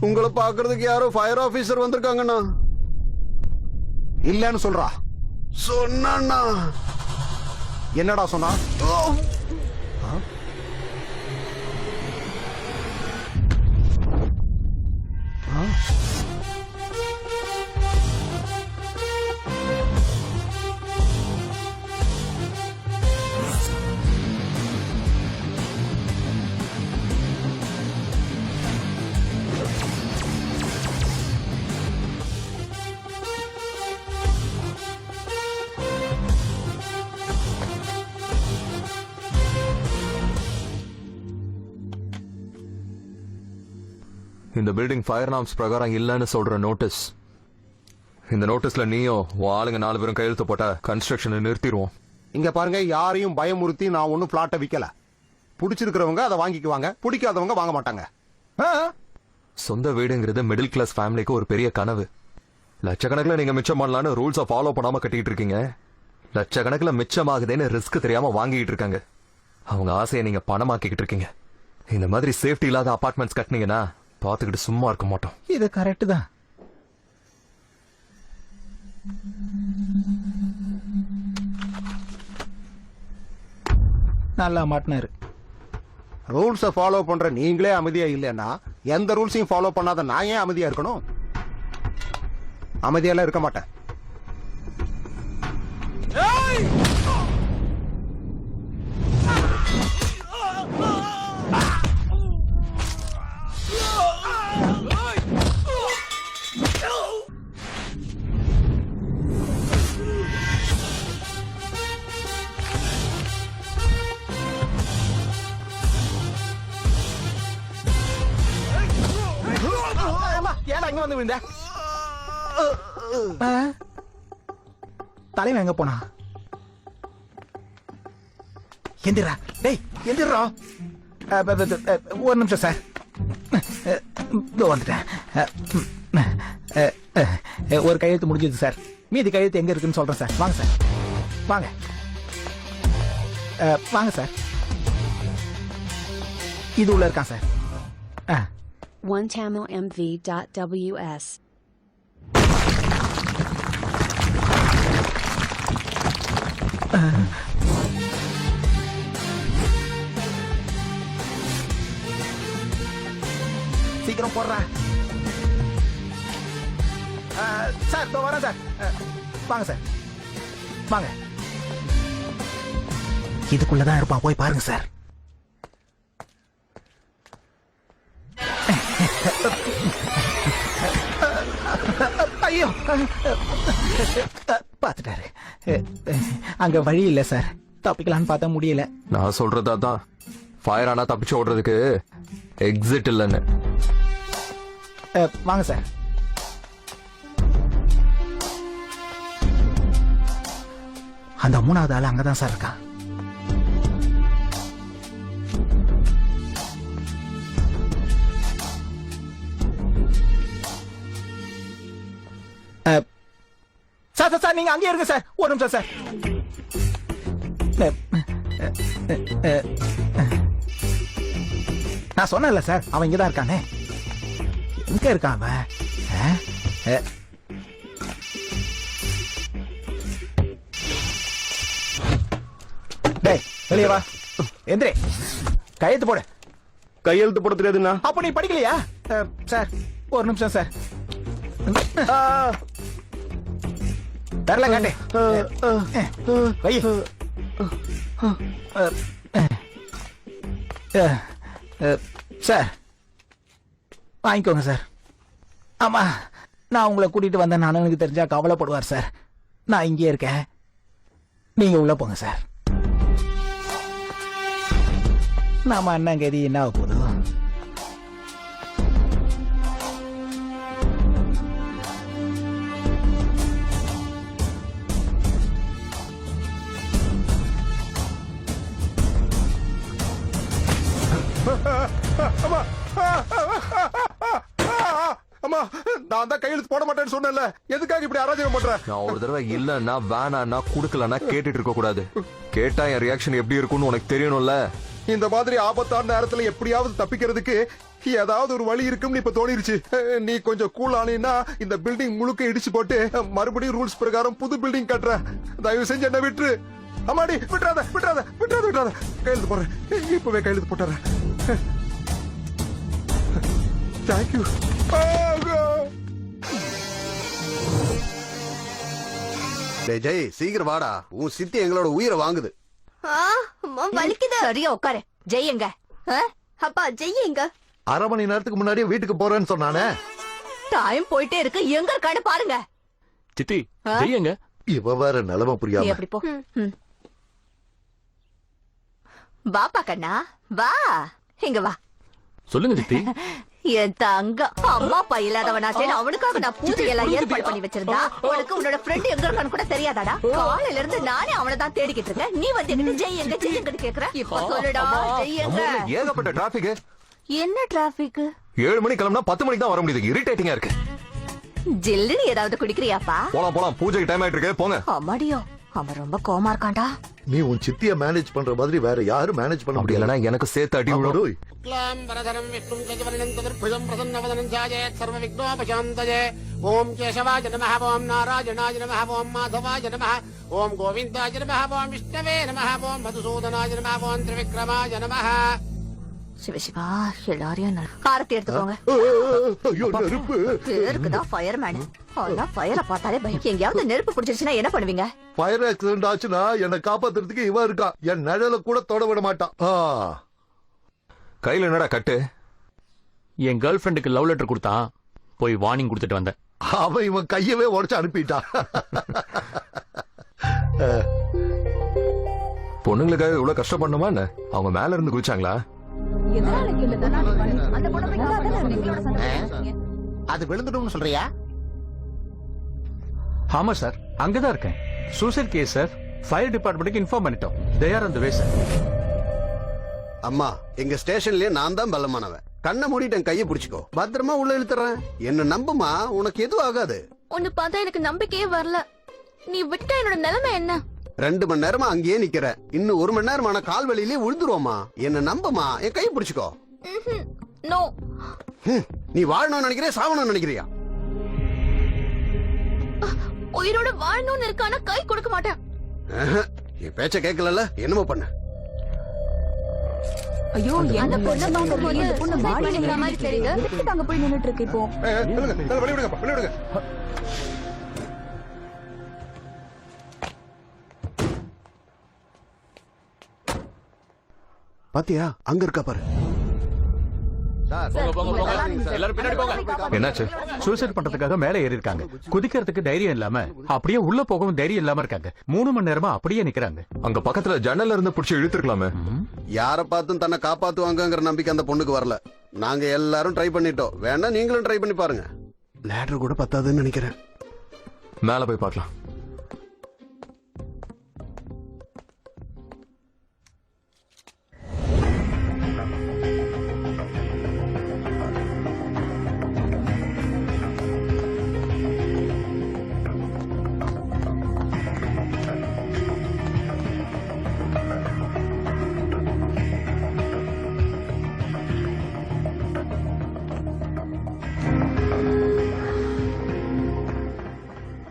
உங்களை பாக்குறதுக்கு யாரோ ஃபயர் ஆபீசர் வந்திருக்காங்கண்ணா. இல்லன்னு சொல்றா. சொன்னா என்னடா சொன்னா? இந்த பில்டிங் ஃபயர் நார்ம்ஸ் பிரகாரம் இல்லன்னு சொல்ற நோட்டீஸ். இந்த நோட்டீஸ்ல நீயும் ஆளுங்க 4 பேரும் கையெழுத்து போட்ட கன்ஸ்ட்ரக்ஷனை நிறுத்திடுவோம். இங்க பாருங்க, யாரையும் பயமுறுத்தி நான் ஒன்னும் பிளாட்டை விக்கல. பிடிச்சிருக்கிறவங்க அதை வாங்கிக்குவாங்க, பிடிக்காதவங்க வாங்க மாட்டாங்க. சொந்த வீடுங்கிறது மிடில் கிளாஸ் ஃபேமிலிக்கு ஒரு பெரிய கனவு. லட்சக்கணக்கில் நீங்க மிச்சம் பண்ணலான்னு ரூல்ஸை ஃபாலோ பண்ணாம கட்டிட்டு இருக்கீங்க. லட்சக்கணக்கில் மிச்சமாகுதுன்னு ரிஸ்க் தெரியாம வாங்கிட்டு இருக்காங்க. அவங்க ஆசையை நீங்க பணமாக்கிட்டு இருக்கீங்க. இந்த மாதிரி சேஃப்டி இல்லாத அபார்ட்மெண்ட்ஸ் கட்டினீங்கன்னா பாத்துக்கிட்டு சும்மா இருக்க மாட்டோம். இது கரெக்ட் தான். நல்லா மாட்டினாரு. ரூல்ஸை ஃபாலோ பண்ற நீங்களே அமைதியா இல்லைன்னா எந்த ரூல்ஸையும் ஃபாலோ பண்ணாத நான் ஏன் அமைதியா இருக்கணும்? அமைதியெல்லாம் இருக்க மாட்டேன். தலைவன் எங்க போனா? எந்திரா டேய், எந்திரா. ஒரு நிமிஷம் சார், வந்துட்டேன். ஒரு கையெழுத்து முடிஞ்சது சார். மீதி கையெழுத்து எங்க இருக்குன்னு சொல்றேன் சார். வாங்க சார், வாங்க வாங்க சார். இது உள்ள இருக்கான் சார். OneTamilMV.ws. சீக்கிரம் போடுற சார். இதோ வரேன் சார். வாங்க சார், வாங்க. இதுக்குள்ளதான் இருப்பான், போய் பாருங்க சார். ஐயோ, பாத்துட்டாரு. அங்க வழி இல்ல சார். தப்பிக்கலான்னு பார்த்தா முடியல. நான் சொல்றதா தான், ஃபயர் ஆனா தப்பிச்சு ஓடுறதுக்கு எக்ஸிட் இல்லைன்னு. வாங்க சார். அந்த 3வது ஆள் அங்கதான் சார் இருக்கான். சார் சார், நீங்க அங்கே இருங்க சார். ஒரு நிமிஷம் சார். நான் சொன்னேன்ல சார், அவன் இங்கதான் இருக்கானே. எங்க இருக்கான் அவன்? டேய், வெளியே வா. எந்திரே, கையெழுத்து போடு. கையெழுத்து போட தெரியாதுண்ணா. அப்ப நீ படிக்கலையா? சார் ஒரு நிமிஷம் சார். தரல காட்டு. வை. சார் வாங்கிக்கோங்க சார். ஆமா, நான் உங்களை கூட்டிட்டு வந்தேன். அண்ணனுக்கு தெரிஞ்சா கவலைப்படுவார் சார். நான் இங்கே இருக்கேன், நீங்க உள்ள போங்க சார். நாம அண்ணன் கதி என்ன போதும். அம்மா, நான் தான் கையெழுத்து போட மாட்டேன்னு சொன்னேன்ல, எதுக்காக இப்படி அராஜகம் பண்ற? நான் ஒரு தடவை இல்லன்னா வேணான்னா குடுக்கலன்னா கேட்டுட்டு இருக்க கூடாது. கேட்டா என் ரியாக்ஷன் எப்படி இருக்கும்னு உனக்கு தெரியணும்ல. இந்த மாதிரி ஆபத்தான நேரத்துல எப்படியாவது தப்பிக்கிறதுக்கு ஏதாவது ஒரு வழி இருக்கும்னு இப்ப தோணிருச்சு. நீ கொஞ்சம் கூல் ஆனீன்னா இந்த பில்டிங் முழுக்க இடிச்சு போட்டு மறுபடியும் ரூல்ஸ் பிரகாரம் புது பில்டிங் கட்டுறேன். தயவு செஞ்சு என்ன விட்டுரு. அம்மாடி விட்டுறாத விட்டுறாத விட்டுறாத விட்டுறாத. கையெழுத்து போடுறேன், இப்பவே கையெழுத்து போட்டுறேன். தேங்க்யூ. டேய் ஜெய், சீக்கிரம் வாடா. உன் சித்தி எங்களோட உயிரை வாங்குது. அம்மா வலிக்குது. சரியா உட்காரு. ஜெய் எங்க? அப்பா ஜெய் எங்க? அரை மணி நேரத்துக்கு முன்னாடியே வீட்டுக்கு போறேன்னு சொன்னானே. டைம் போயிட்டே இருக்கு, எங்க இருக்கான்னு பாருங்க. சித்தி ஜெய்யங்க. இவ வேற நிலைமை நீ புரியாம. அப்படி போ. வாப்பா கண்ணா வா, இங்க வா. சொல்லுங்க சித்தி. என் தங்க அம்மா அப்பா இல்லாதவனாச்சே, அவனுக்காக நான் பூஜை எல்லாம் ஏற்பாடு பண்ணி வச்சிருந்தா. உனக்கு உன்னோட ஃப்ரெண்ட் எங்க இருக்கான்னு கூட தெரியாதாடா? காலையில இருந்து நானே அவனை தான் தேடிக்கிட்டு இருக்கேன். நீ வந்து என்கிட்ட ஜெய் எங்க ஜெய் எங்க கேக்குற? இப்ப சொல்லுடா ஜெய் எங்க? ஏகப்பட்ட டிராபிக். என்ன டிராபிக்? 7 மணி கிளம்புனா 10 மணிக்கு தான் வர முடியுது. இரிட்டேட்டிங்கா இருக்கு. ஜில்லுன்னு ஏதாவது குடிக்கிறியாப்பா? போலாம் போலாம், பூஜைக்கு டைம் ஆயிட்டு இருக்கு, போங்க. அம்மாடியோ, அவன் ரொம்ப கோமா இருக்கான்டா. நீ உன் சித்திய மேனேஜ் பண்ற மாதிரி வேற யாரும் மேனேஜ் பண்ண அப்படி இல்லைன்னா எனக்கு சேர்த்து அடி விடும். முடியாது. ஓம் கேசவாய நமः, ஓம் நாராயணாய நமः, ஓம் மாதவாய நமः, ஓம் கோவிந்தாய நமः, ஓம் விஷ்ணவே நமः, ஓம் மதுசூதனாய நமः, ஓம் திரிவிக்ரமாய நமः. சிவசிவா, எல்லாரையும் ஆரத்தி எடுத்துக்கோங்க. ஐயோ நெருப்பு. பேருக்குதான் ஃபயர்மேன். ஆனா ஃபயரை பார்த்தாலே பயம். எங்கேயாவது நெருப்பு பிடிச்சிருச்சுன்னா என்ன பண்ணுவீங்க? ஃபயர் ஆக்சிடென்ட் ஆச்சுன்னா என்னை காப்பாத்துறதுக்கு இவன் இருக்கா. என் நிழல கூட தொட விட மாட்டான். கையில என்னடா கட்டு? என் கேர்ள் ஃபிரெண்டுக்கு லவ் லெட்டர் கொடுத்தான், போய் வார்னிங் கொடுத்துட்டு வந்தேன். அவன் இவன் கையவே உடைச்சு அனுப்பிட்டான். பொண்ணுங்களுக்காக இவ்வளவு கஷ்டப்படணுமா என்ன? அவங்க மேல இருந்து குதிச்சாங்களா? அது விழுந்துடும் சொல்றியா? ஆமா சார், அங்கதான் இருக்கேன். Suicide case sir. ஃபயர் டிபார்ட்மெண்ட்டுக்கு இன்ஃபார்ம் பண்ணிட்டோம். They are on the way sir. அம்மா, எங்க ஸ்டேஷன்லயே நான் தான் பலமானவன். கண்ணை மூடிட்டேன், கையை பிடிச்சுக்கோ. பத்திரமா உள்ள இழுத்துறேன். என்ன நம்புமா, உனக்கு எதுவும் ஆகாது. உன்னை பார்த்தா எனக்கு நம்பிக்கையே வரல. நீ விட்டா என்னோட நிலைமை என்ன? 2 மணி நேரமா அங்கேயே நிக்கிற. இன்னும் 1 மணி நேரமான கால் வழியிலே விழுந்துருவோமா. என்ன நம்புமா, என் கையை பிடிச்சுக்கோ. நோ. நீ வாழணும்னு நினைக்கிறியா, சாவணும்னு நினைக்கிறியா? உயிரோட வாழணும்னு இருக்கானா கை கொடுக்க மாட்டேன். என் பேச்ச கேட்கல, என்னமோ பண்ண. ஐயோ, அந்த பொண்ணை பார்க்கும்போது அந்த பொண்ணு மாடி நிக்கிற மாதிரி தெரியுது. எதுக்கு அங்க போய் நின்னுட்டு இருக்கு இப்போ? வெளியிடுங்க. பாத்தியா, அங்க இருக்கா பாரு. எல்லாரும் பின்னாடி போங்க. என்னாச்சு? சூசைட் பண்றதுக்காக மேல ஏறி இருக்காங்க. குதிக்கிறதுக்கு தைரியம் இல்லாம அப்படியே உள்ள போகவும் தைரியம் இல்லாம இருக்காங்க. 3 மணி நேரமா அப்படியே நிக்கிறாங்க. அங்க பக்கத்துல ஜன்னல்ல இருந்து புடிச்சு இழுத்துருக்கலாமே. யார பார்த்தும் தன்னை காப்பாத்துவாங்கங்கிற நம்பிக்கை அந்த பொண்ணுக்கு வரல. நாங்க எல்லாரும் ட்ரை பண்ணிட்டோம். வேணா நீங்களும் ட்ரை பண்ணி பாருங்க. லேடர் கூட பத்தாதுன்னு நினைக்கிறேன். மேல போய் பார்க்கலாம்.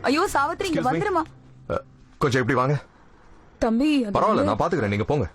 ஐயோ சாவித்ரி, இங்க Excuse me. வந்துருமா. கொஞ்சம் இப்படி வாங்க. தம்பி பரவாயில்ல, நான் பாத்துக்கிறேன், நீங்க போங்க.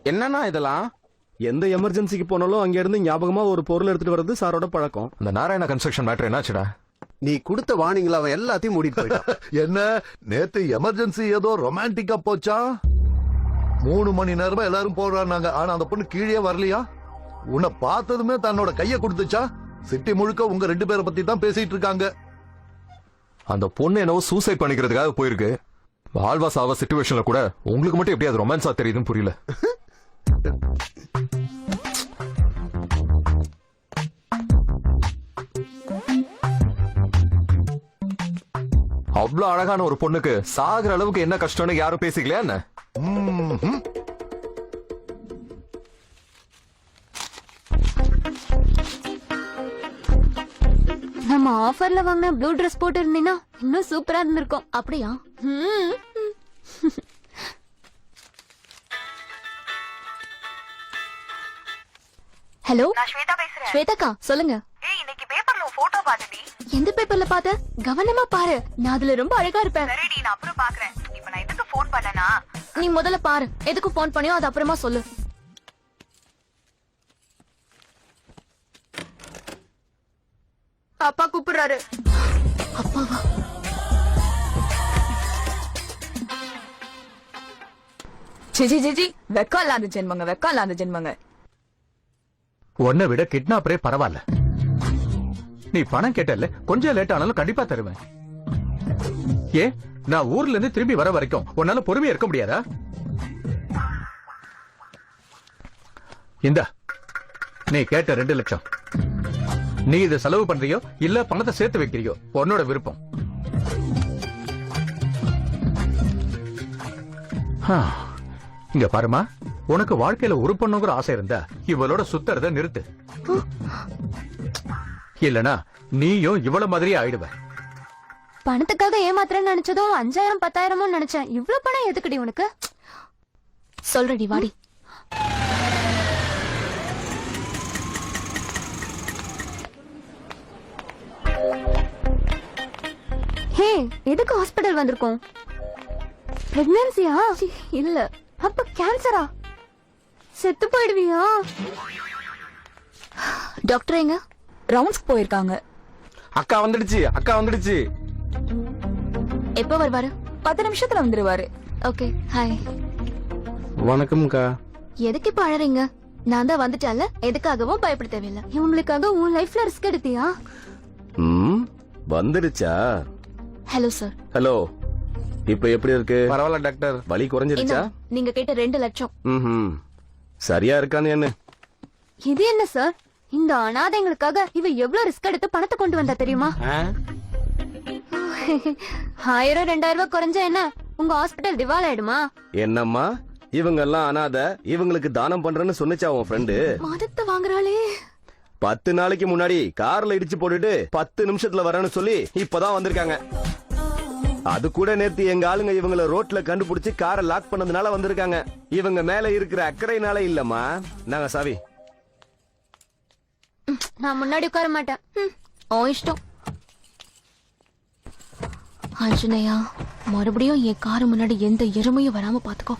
என்னன்னா இதெல்லாம்? எந்த எமர்ஜென்சிக்கு போனாலும் அங்க இருந்து ஞாபகமா ஒரு பொருள் எடுத்துட்டு வர்றது சாரோட பழக்கம். இந்த நாராயண கன்ஸ்ட்ரக்ஷன் மேட்டர் என்னாச்சுடா? நீ கொடுத்த வார்னிங்ல அவன் எல்லாத்தையும் மூடிட்டு போயிட்டான். என்ன நேத்து எமர்ஜென்சி ஏதோ ரொமான்டிக்கா போச்சா? 3 மணி நேரமா எல்லாரும் போறாங்க. ஆனா அந்த பொண்ணு கீழே வரலையா? உன்னை பார்த்ததுமே தன்னோட கைய கொடுத்துச்சா? சிட்டி முழுக்க உங்க 2 பேரை பத்தி தான் பேசிட்டு இருக்காங்க. அந்த பொண்ணு என்னவோ சூசைட் பண்ணிக்கிறதுக்காக போயிருக்கு. ஆல்வா சாவா சிச்சுவேஷன்ல கூட உங்களுக்கு மட்டும் எப்படி அது ரொமான்ஸா தெரியுதுன்னு புரியல. அவ்வளவு அழகான ஒரு பொண்ணுக்கு சாகுற அளவுக்கு என்ன கஷ்டம்னு யாரும் பேசிக்கலையா என்ன? நம்ம ஆஃபர்ல வாங்கின ப்ளூ ட்ரெஸ் போட்டு இருந்தீங்கன்னா இன்னும் சூப்பரா இருந்திருக்கும். அப்படியா? ஹலோ, ஸ்வேதாக்கா சொல்லுங்க. இன்னைக்கு பேப்பர்ல போட்டோ பாத்துடி. எந்த பேப்பர்ல பாத்த? கவனமா பாரு, நான் அதுல ரொம்ப அழகா இருப்பேன். சரிடி, நான் அப்புறம் பாக்குறேன். இப்ப நான் எதுக்கு போன் பண்ணனா? நீ முதல்ல பாரு, எதுக்கு போன் பண்ணியோ அது அப்புறமா சொல்லு. அப்பா கூப்பிடுறாரு. அப்பாவா? ஜிஜி வெக்கம் இல்லாத ஜென்மங்க, வெக்கம் இல்லாத ஜென்மங்க. உன்னை விட கிட்னாப்பரே பரவாயில்ல. நீ பணம் கேட்டல, கொஞ்சம் லேட் ஆனாலும் கண்டிப்பா தருவேன். ஏ, நான் ஊர்ல இருந்து திரும்பி வர வரைக்கும் உன்னால பொறுமையா இருக்க முடியாதா? இந்தா, நீ கேட்ட 2 லட்சம். நீ இதை செலவு பண்றியோ இல்ல பணத்தை சேர்த்து வைக்கிறியோ உன்னோட விருப்பம். இங்க பாருமா, உனக்கு வாழ்க்கையில உருப்பண்ணுங்கிற ஆசை இருந்தா இவளோட சுத்துறத நிறுத்து. இல்லனா நீயும் இவள மாதிரியே ஆயிடுவ. பணத்துக்காக ஏமாத்துறேன்னு நினைச்சதும் 5000 10,000 நினைச்சேன். இவ்வளவு பணம் எதுக்குடி உனக்கு? சொல்றடி, வாடி. ஹே, எதுக்கு ஹாஸ்பிடல் வந்திருக்கோம்? பிரெக்னன்சியா? இல்ல. அப்ப கேன்சரா? செத்து போயிடுவியா? டாக்டர் எங்க? ரவுண்ட்ஸ்க்கு போயிருக்காங்க. அக்கா வந்துடுச்சு, அக்கா வந்துடுச்சு. எப்ப வருவாரு? 10 நிமிஷத்துல வந்துருவாரு. Okay, hi. வணக்கம்க்கா. எதுக்கு இப்ப அழறீங்க? நான் தான் வந்துட்டால, எதுக்காகவும் பயப்பட தேவையில்லை. இவங்களுக்காக உன் லைஃப்ல ரிஸ்க் எடுத்தியா? வந்துடுச்சா? Hello sir. ஹலோ, இப்ப எப்படி இருக்கு? பரவாயில்ல டாக்டர். வலி குறைஞ்சிருச்சா? நீங்க கேட்ட 2 லட்சம். சரியா இருக்கான்னு என்ன? இது என்ன சார்? இந்த அனாதைங்களுக்காக இவ எவ்வளவு ரிஸ்க் எடுத்து பணத்தை கொண்டு வந்தா தெரியுமா? 1000 2000 குறைஞ்சா என்ன உங்க ஹாஸ்பிடல் திவால் ஆயிடுமா? என்னம்மா, இவங்க எல்லாம் அனாதை, இவங்களுக்கு தானம் பண்றேன்னு சொன்னிச்சா உன் ஃப்ரெண்டு? மதத்தை வாங்குறாளே. 10 நாளைக்கு முன்னாடி கார்ல இடிச்சு போட்டுட்டு 10 நிமிஷத்துல வரேன்னு சொல்லி இப்பதான் வந்திருக்காங்க. அது கூட நேத்து எங்க ஆளுங்க இவங்கள ரோட்ல கண்டுபிடிச்சு காரை லாக் பண்ணதுனால வந்திருக்காங்க. இவங்க மேல இருக்கிற அக்கறையினால இல்லம்மா. நாங்க சாவி. நான் முன்னாடி உட்கார மாட்டேன். ஓ இஷ்டம். ஆஞ்சநேயா, மறுபடியும் என் காரு முன்னாடி எந்த எருமையும் வராம பாத்துக்கோ.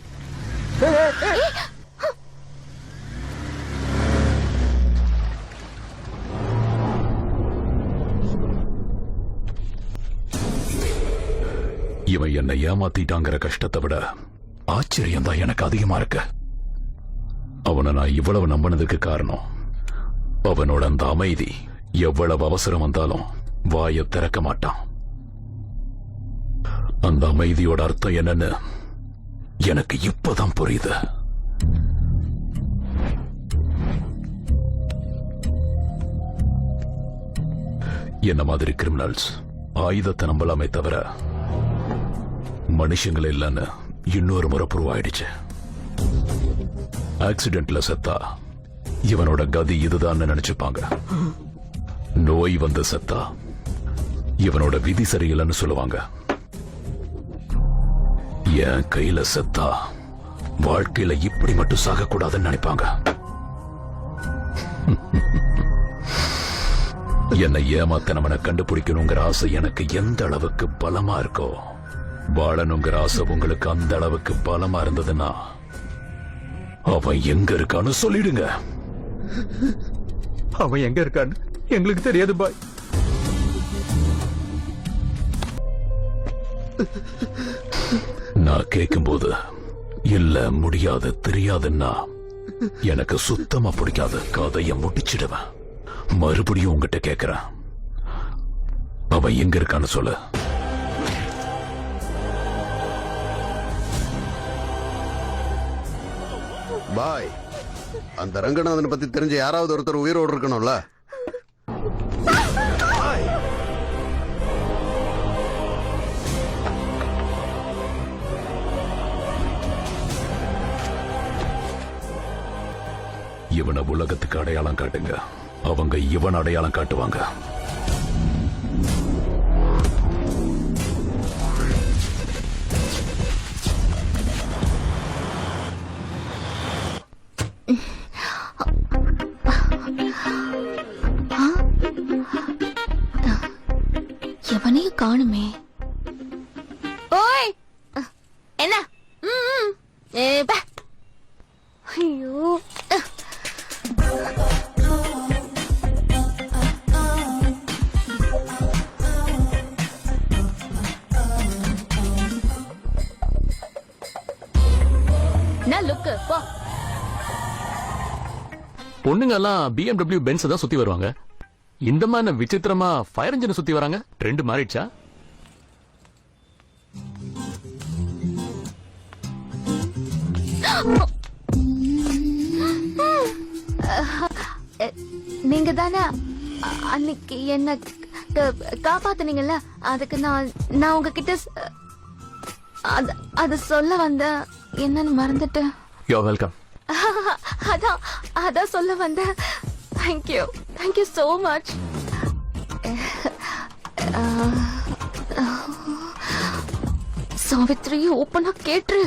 இவன் என்னை ஏமாத்திட்டாங்கிற கஷ்டத்தை விட ஆச்சரியம் தான் எனக்கு அதிகமா இருக்கு. அவனை நான் இவ்வளவு நம்பினதுக்கு காரணம் அவனோட அந்த அமைதி. எவ்வளவு அவசரம் வந்தாலும் வாயை திறக்க மாட்டான். அந்த அமைதியோட அர்த்தம் என்னன்னு எனக்கு இப்பதான் புரியுது. என்ன மாதிரி கிரிமினல்ஸ் ஆயுதத்தை நம்பலாமே தவிர மனுஷங்கள் இல்லைன்னு இன்னொரு முறை ப்ரூவ் ஆயிடுச்சு. ஆக்சிடென்ட்ல செத்தா இவனோட கதி இதுதான் நினைச்சுப்பாங்க. நோய் வந்து செத்தா இவனோட விதி சரியில்லைன்னு சொல்லுவாங்க. என் கையில செத்தா வாழ்க்கையில இப்படி மட்டும் சாகக்கூடாதுன்னு நினைப்பாங்க. என்னை ஏமாத்தனவனை கண்டுபிடிக்கணுங்கிற ஆசை எனக்கு எந்த அளவுக்கு பலமா இருக்கோ, வாழணுங்கிற ஆசை உங்களுக்கு அந்த அளவுக்கு பலமா இருந்ததுன்னா அவன் எங்க இருக்கான்னு சொல்லிடுங்க. அவன் எங்க இருக்கான்னு எங்களுக்கு தெரியாது பாய். நான் கேட்கும்போது இல்ல முடியாது தெரியாதுன்னா எனக்கு சுத்தமா பிடிக்காது. கதைய முடிச்சிடுவேன். மறுபடியும் உங்ககிட்ட கேக்குறேன், அவன் எங்க இருக்கான்னு சொல்லு. பாய், அந்த ரங்கநாதனை பத்தி தெரிஞ்ச யாராவது ஒருத்தர் உயிரோடு இருக்கணும்ல. இவனை உலகத்துக்கு அடையாளம் காட்டுங்க, அவங்க இவன் அடையாளம் காட்டுவாங்க. எவனையும் காணுமே. ஓய், என்ன? ஐயோ, லுக்கு போ. பொண்ணுங்க எல்லாம் BMW பென்ஸ் தான் சுத்தி வருவாங்க. இந்த மாதிரி விசித்திரமா ஃபயர் இன்ஜின் சுத்தி வராங்க. ட்ரெண்ட் மாறிடுச்சா? நீங்க தானே அன்னைக்கு என்ன காப்பாத்துனீங்கல்ல, அதுக்கு நான் உங்ககிட்ட அது சொல்ல வந்த, என்னன்னு மறந்துட்டேன். You are welcome. அதான் சொல்ல வந்த. Thank you so much. சாவித்ரி, ஓப்பனா கேட்டுரு.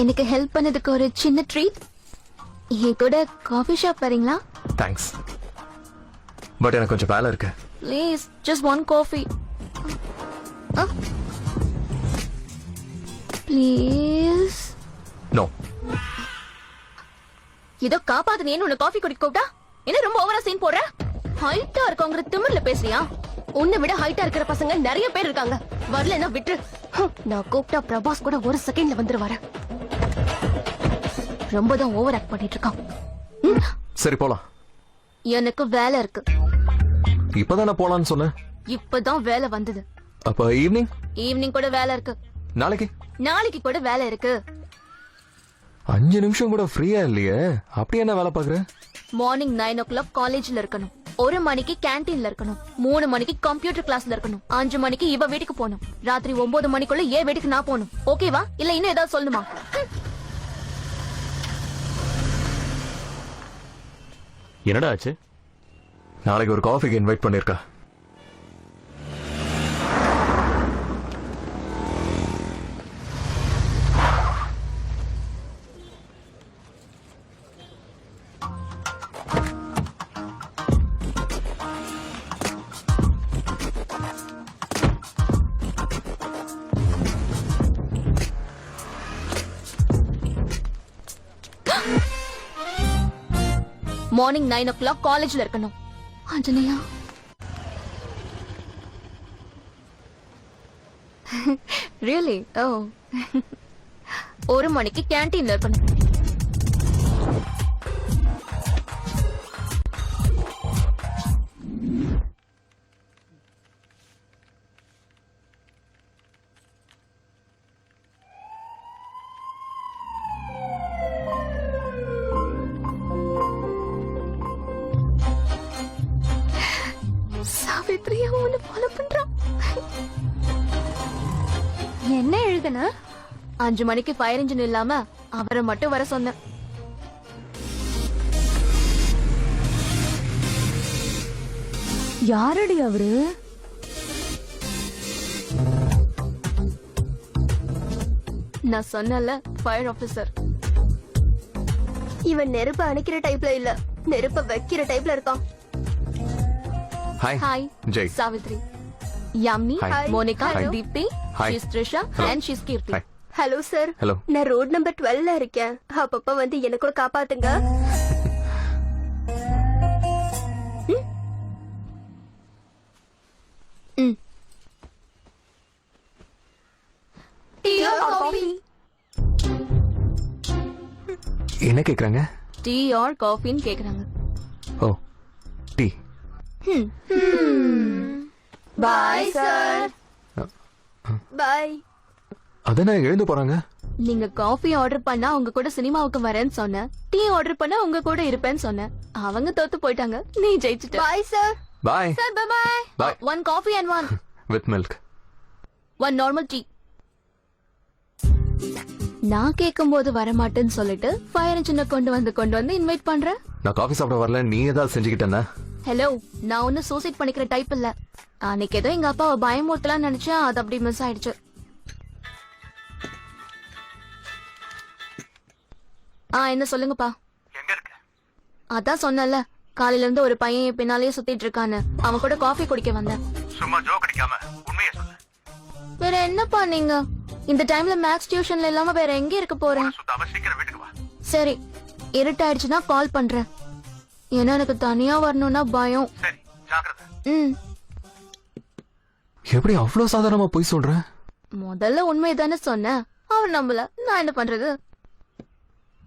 எனக்கு ஹெல்ப் பண்ணதுக்கு ஒரு சின்ன ட்ரீட். என் கூட காஃபி ஷாப் வரீங்களா? தேங்க்ஸ், பட் எனக்கு கொஞ்சம் வேலை இருக்கு. Please, just one coffee please. No. ஏதோ காப்பாத்துனேன்னு உன்னை காஃபி குடிக்க கூப்பிட்டா என்ன ரொம்ப ஓவரா சீன் போடுற? ஹைட்டா இருக்கவங்க திமிர்ல பேசுறியா? உன்னை விட ஹைட்டா இருக்கிற பசங்க நிறைய பேர் இருக்காங்க. வரலன்னா விட்டு. நான் கூப்பிட்டா பிரபாஸ் கூட ஒரு செகண்ட்ல வந்துருவாரு. ரொம்ப தான் ஓவர் ஆக்ட் பண்ணிட்டு இருக்கான். சரி போலாம். எனக்கு வேலை இருக்கு. இப்பதானே போலான்னு சொன்னேன். இப்பதான் வேலை வந்தது. அப்ப ஈவினிங் கூட வேலை இருக்கு. நாளைக்கு கூட வேலை இருக்கு. 5 நிமிஷம் கூட ஃப்ரீயா இல்லையே, அப்படி என்ன வேலை பாக்குற? மார்னிங் 9 o'clock காலேஜ்ல இருக்கணும். 1 மணிக்கு கேண்டீன்ல இருக்கணும். 3 மணிக்கு கம்ப்யூட்டர் கிளாஸ்ல இருக்கணும். 5 மணிக்கு இவ வீட்டுக்கு போகணும். ராத்திரி 9 மணிக்குள்ள ஏன் வீட்டுக்கு நான் போகணும். ஓகேவா? இல்ல இன்னும் ஏதாவது சொல்லணுமா? என்னடா ஆச்சு? நாளைக்கு ஒரு காஃபிக்கு இன்வைட் பண்ணிருக்கா. மார்னிங் 9 o'clock காலேஜ்ல இருக்கணும். ஆஞ்சனையா, ரியலி? ஓ, 1 மணிக்கு கேண்டீன்ல இருக்கணும். சாவித்ரியா உன்னை ஃபாலோ பண்றான். என்ன எழுதுன? 5 மணிக்கு ஃபயர் இன்ஜின் இல்லாம அவரை மட்டும் வர சொன்ன. யாரடி அவரு? நான் சொன்னல, ஃபயர் ஆபீசர். இவன் நெருப்ப அணைக்கிற டைப்ல இல்ல, நெருப்ப வைக்கிற டைப்ல இருக்கான். Hi. Hi, Jai. Savitri. Yamni, Hi. Monica, Hi. Deepthi, Hi. she's Trisha, Hello. and she's Kirti. Hi. Hello sir. Hello நான் ரோட் நம்பர் 12ல இருக்கேன். அப்பப்ப வந்து என்ன கூட காப்பாத்துங்க. Tea or coffee? என்ன கேக்குறாங்க? டீ ஆர் காஃபின்னு கேக்குறாங்க. Oh tea. Bye sir. Bye. அதானே எழுந்து போறாங்க. நீங்க காஃபி ஆர்டர் பண்ணா உங்க கூட சினிமாவுக்கு வரேன்னு சொன்ன. டீ ஆர்டர் பண்ணா உங்க கூட இருப்பேன்னு சொன்ன. அவங்க தோத்து போயிட்டாங்க. நீ ஜெயிச்சிட்ட. Bye sir. Bye. Sir bye bye. Bye. One coffee and one with milk. one normal tea. நான் கேக்கும்போது வரமாட்டேன்னு சொல்லிட்டு ஃபயர் இன்ஜினை கொண்டு வந்து இன்வைட் பண்றேன். நான் காஃபி சாப்பிட வரல, நீ ஏதாவது செஞ்சுக்கிட்டேன்னா? ஹலோ, நான் ஒன்னும் சூசைட் பண்ணிக்கிற டைப் இல்ல. அன்னைக்கு ஏதோ எங்க அப்பாவை பயமுறுத்தலாம்னு நினைச்சேன், அது அப்படி மிஸ் ஆயிடுச்சு. என்ன சொல்லுங்கப்பா. எங்க இருக்க? அதான் சொன்னல, காலையில இருந்து ஒரு பையன் என் பின்னாலேயே சுத்திட்டு இருக்கான்னு. அவன் கூட காஃபி குடிக்க வந்தேன். சும்மா ஜோக் அடிக்காம உண்மையை சொல்லு. வேற என்னப்பா நீங்க இந்த டைம்ல மேக்ஸ் டியூஷன்ல இல்லாம வேற எங்க இருக்க போறேன்? சுத்தாம சீக்கிரம் வீட்டுக்கு வா. சரி, இருட்டாயிடுச்சுன்னா கால் பண்றேன். ஏன்னா எனக்கு தனியா வரணும்னா பயம். சரி, ஜாக்கிரதை. ம். எப்படி அவ்வளவு சாதாரணமா போய் சொல்ற? முதல்ல உண்மைதானே சொன்னேன். அவன் நம்பல, நான் என்ன பண்றது?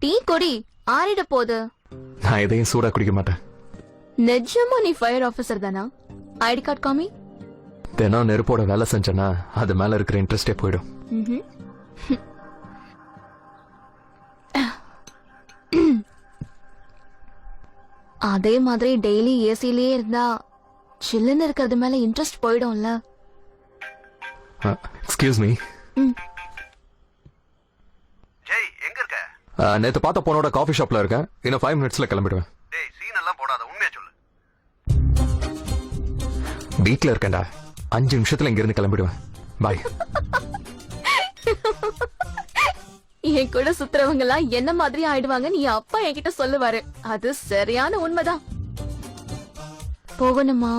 டீ கொடி ஆறிட போகுது. நான் எதையும் சூடா குடிக்க மாட்டேன். நிஜமா நீ ஃபயர் ஆபீசர் தானா? ஐடி கார்டு காமி. தினம் நெருப்போட வேலை செஞ்சேன்னா அது மேல இருக்கிற இன்ட்ரெஸ்டே போயிடும். அதே மாதிரி டெய்லி ஏசிலேயே இருந்தா சில்லுன்னு இருக்கிறது மேல இன்ட்ரெஸ்ட் போயிடும்ல. Excuse me. ஜெய் எங்க இருக்க? நேத்து பார்த்த பொண்ணோட காஃபி ஷாப்ல இருக்கேன். இன்னும் 5 மினிட்ஸ்ல கிளம்பிடுவேன். டேய் சீன் எல்லாம் போடாத, உண்மையை சொல்லு. வீட்ல இருக்கேன்டா. 5 நிமிஷத்துல இங்க இருந்து கிளம்பிடுவேன். பாய். என் கூட சுத்துறவங்க எல்லாம் என்ன மாதிரி ஆயிடுவாங்க நீ அப்பா என்கிட்ட சொல்லுவாரு. அது சரியான உண்மைதான். போகணுமா?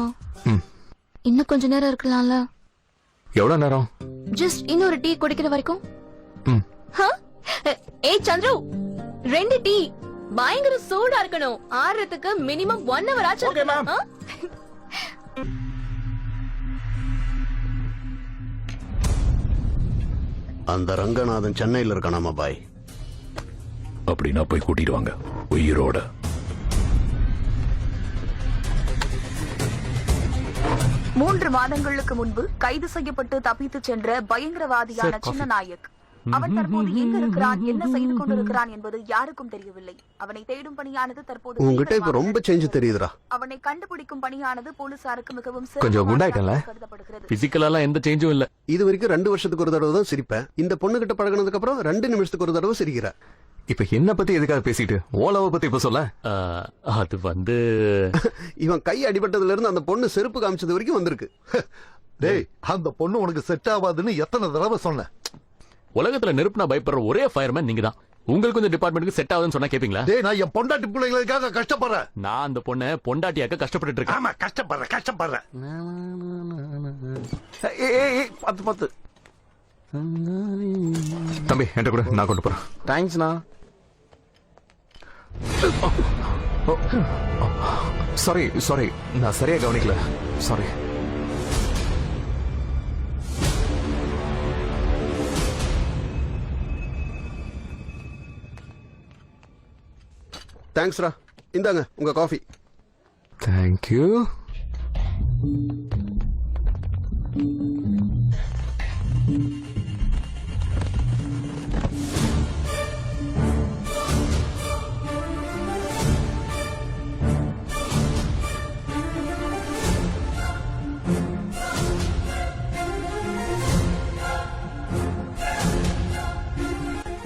இன்னும் கொஞ்ச நேரம் இருக்கலாம்ல. எவ்வளவு நேரம்? ஜஸ்ட் இன்னொரு டீ குடிக்கிற வரைக்கும். ம். ஏய் சந்திரு, 2 டீ பயங்கர சூடா இருக்கணும். ஆறதுக்கு மினிமம் 1 hour ஆச்சு. அந்த ரங்கநாதன் சென்னையில இருக்கானாமா பாய். அப்படின்னா போய் கூட்டிட்டு வாங்க உயிரோட. மூன்று மாதங்களுக்கு முன்பு கைது செய்யப்பட்டு தப்பித்து சென்ற பயங்கரவாதியான சின்ன நாயக். அவன் தற்போது எங்க இருக்கிறான், என்ன செய்து கொண்டிருக்கிறான் என்பது யாருக்கும் தெரியவில்லை. அவனை தேடும் பணியானது தற்போது உங்ககிட்ட இப்ப ரொம்ப சேஞ்ச் தெரியுதுடா. அவனை கண்டுபிடிக்கும் பணியானது போலீசாருக்கு மிகவும் கொஞ்சம் குண்டாயிட்டல. கருதப்படுகிறது. பிசிக்கலா எந்த சேஞ்சும் இல்ல. இது வரைக்கும் 2 வருஷத்துக்கு ஒரு தடவை தான் சிரிப்பேன். இந்த பொண்ணு கிட்ட பழகினதுக்கு அப்புறம் 2 நிமிஷத்துக்கு ஒரு தடவை சிரிக்கிற. இப்ப என்ன பத்தி எதுக்காக பேசிட்டு ஓலாவை பத்தி இப்ப சொல்ல? அது வந்து இவன் கை அடிபட்டதுல இருந்து அந்த பொண்ணு செருப்பு காமிச்சது வரைக்கும் வந்திருக்கு. டேய், அந்த பொண்ணு உனக்கு செட் ஆகாதுன்னு எத்தனை தடவை சொன்னேன். உலகத்துல நெருப்புனா பயப்படுற ஒரே ஃபயர்மேன் நீங்க தான். உங்களுக்கு இந்த டிபார்ட்மெண்ட்டுக்கு செட் ஆகுதுன்னு சொன்னா கேப்பீங்களா? டேய், நான் என் பொண்டாட்டி பிள்ளைகளுக்காக கஷ்டப்படுறேன். நான் அந்த பொண்ணை பொண்டாட்டியாக்க கஷ்டப்பட்டு இருக்கேன். ஆமா, கஷ்டப்படுறேன். பத்து தம்பி என்கிட்ட கூட, நான் கொண்டு போறேன். தேங்க்ஸ்ண்ணா. சாரி நான் சரியா கவனிக்கல. சாரி. தேங்க்ஸ்ரா. இந்தாங்க உங்க காஃபி. தேங்க்யூ.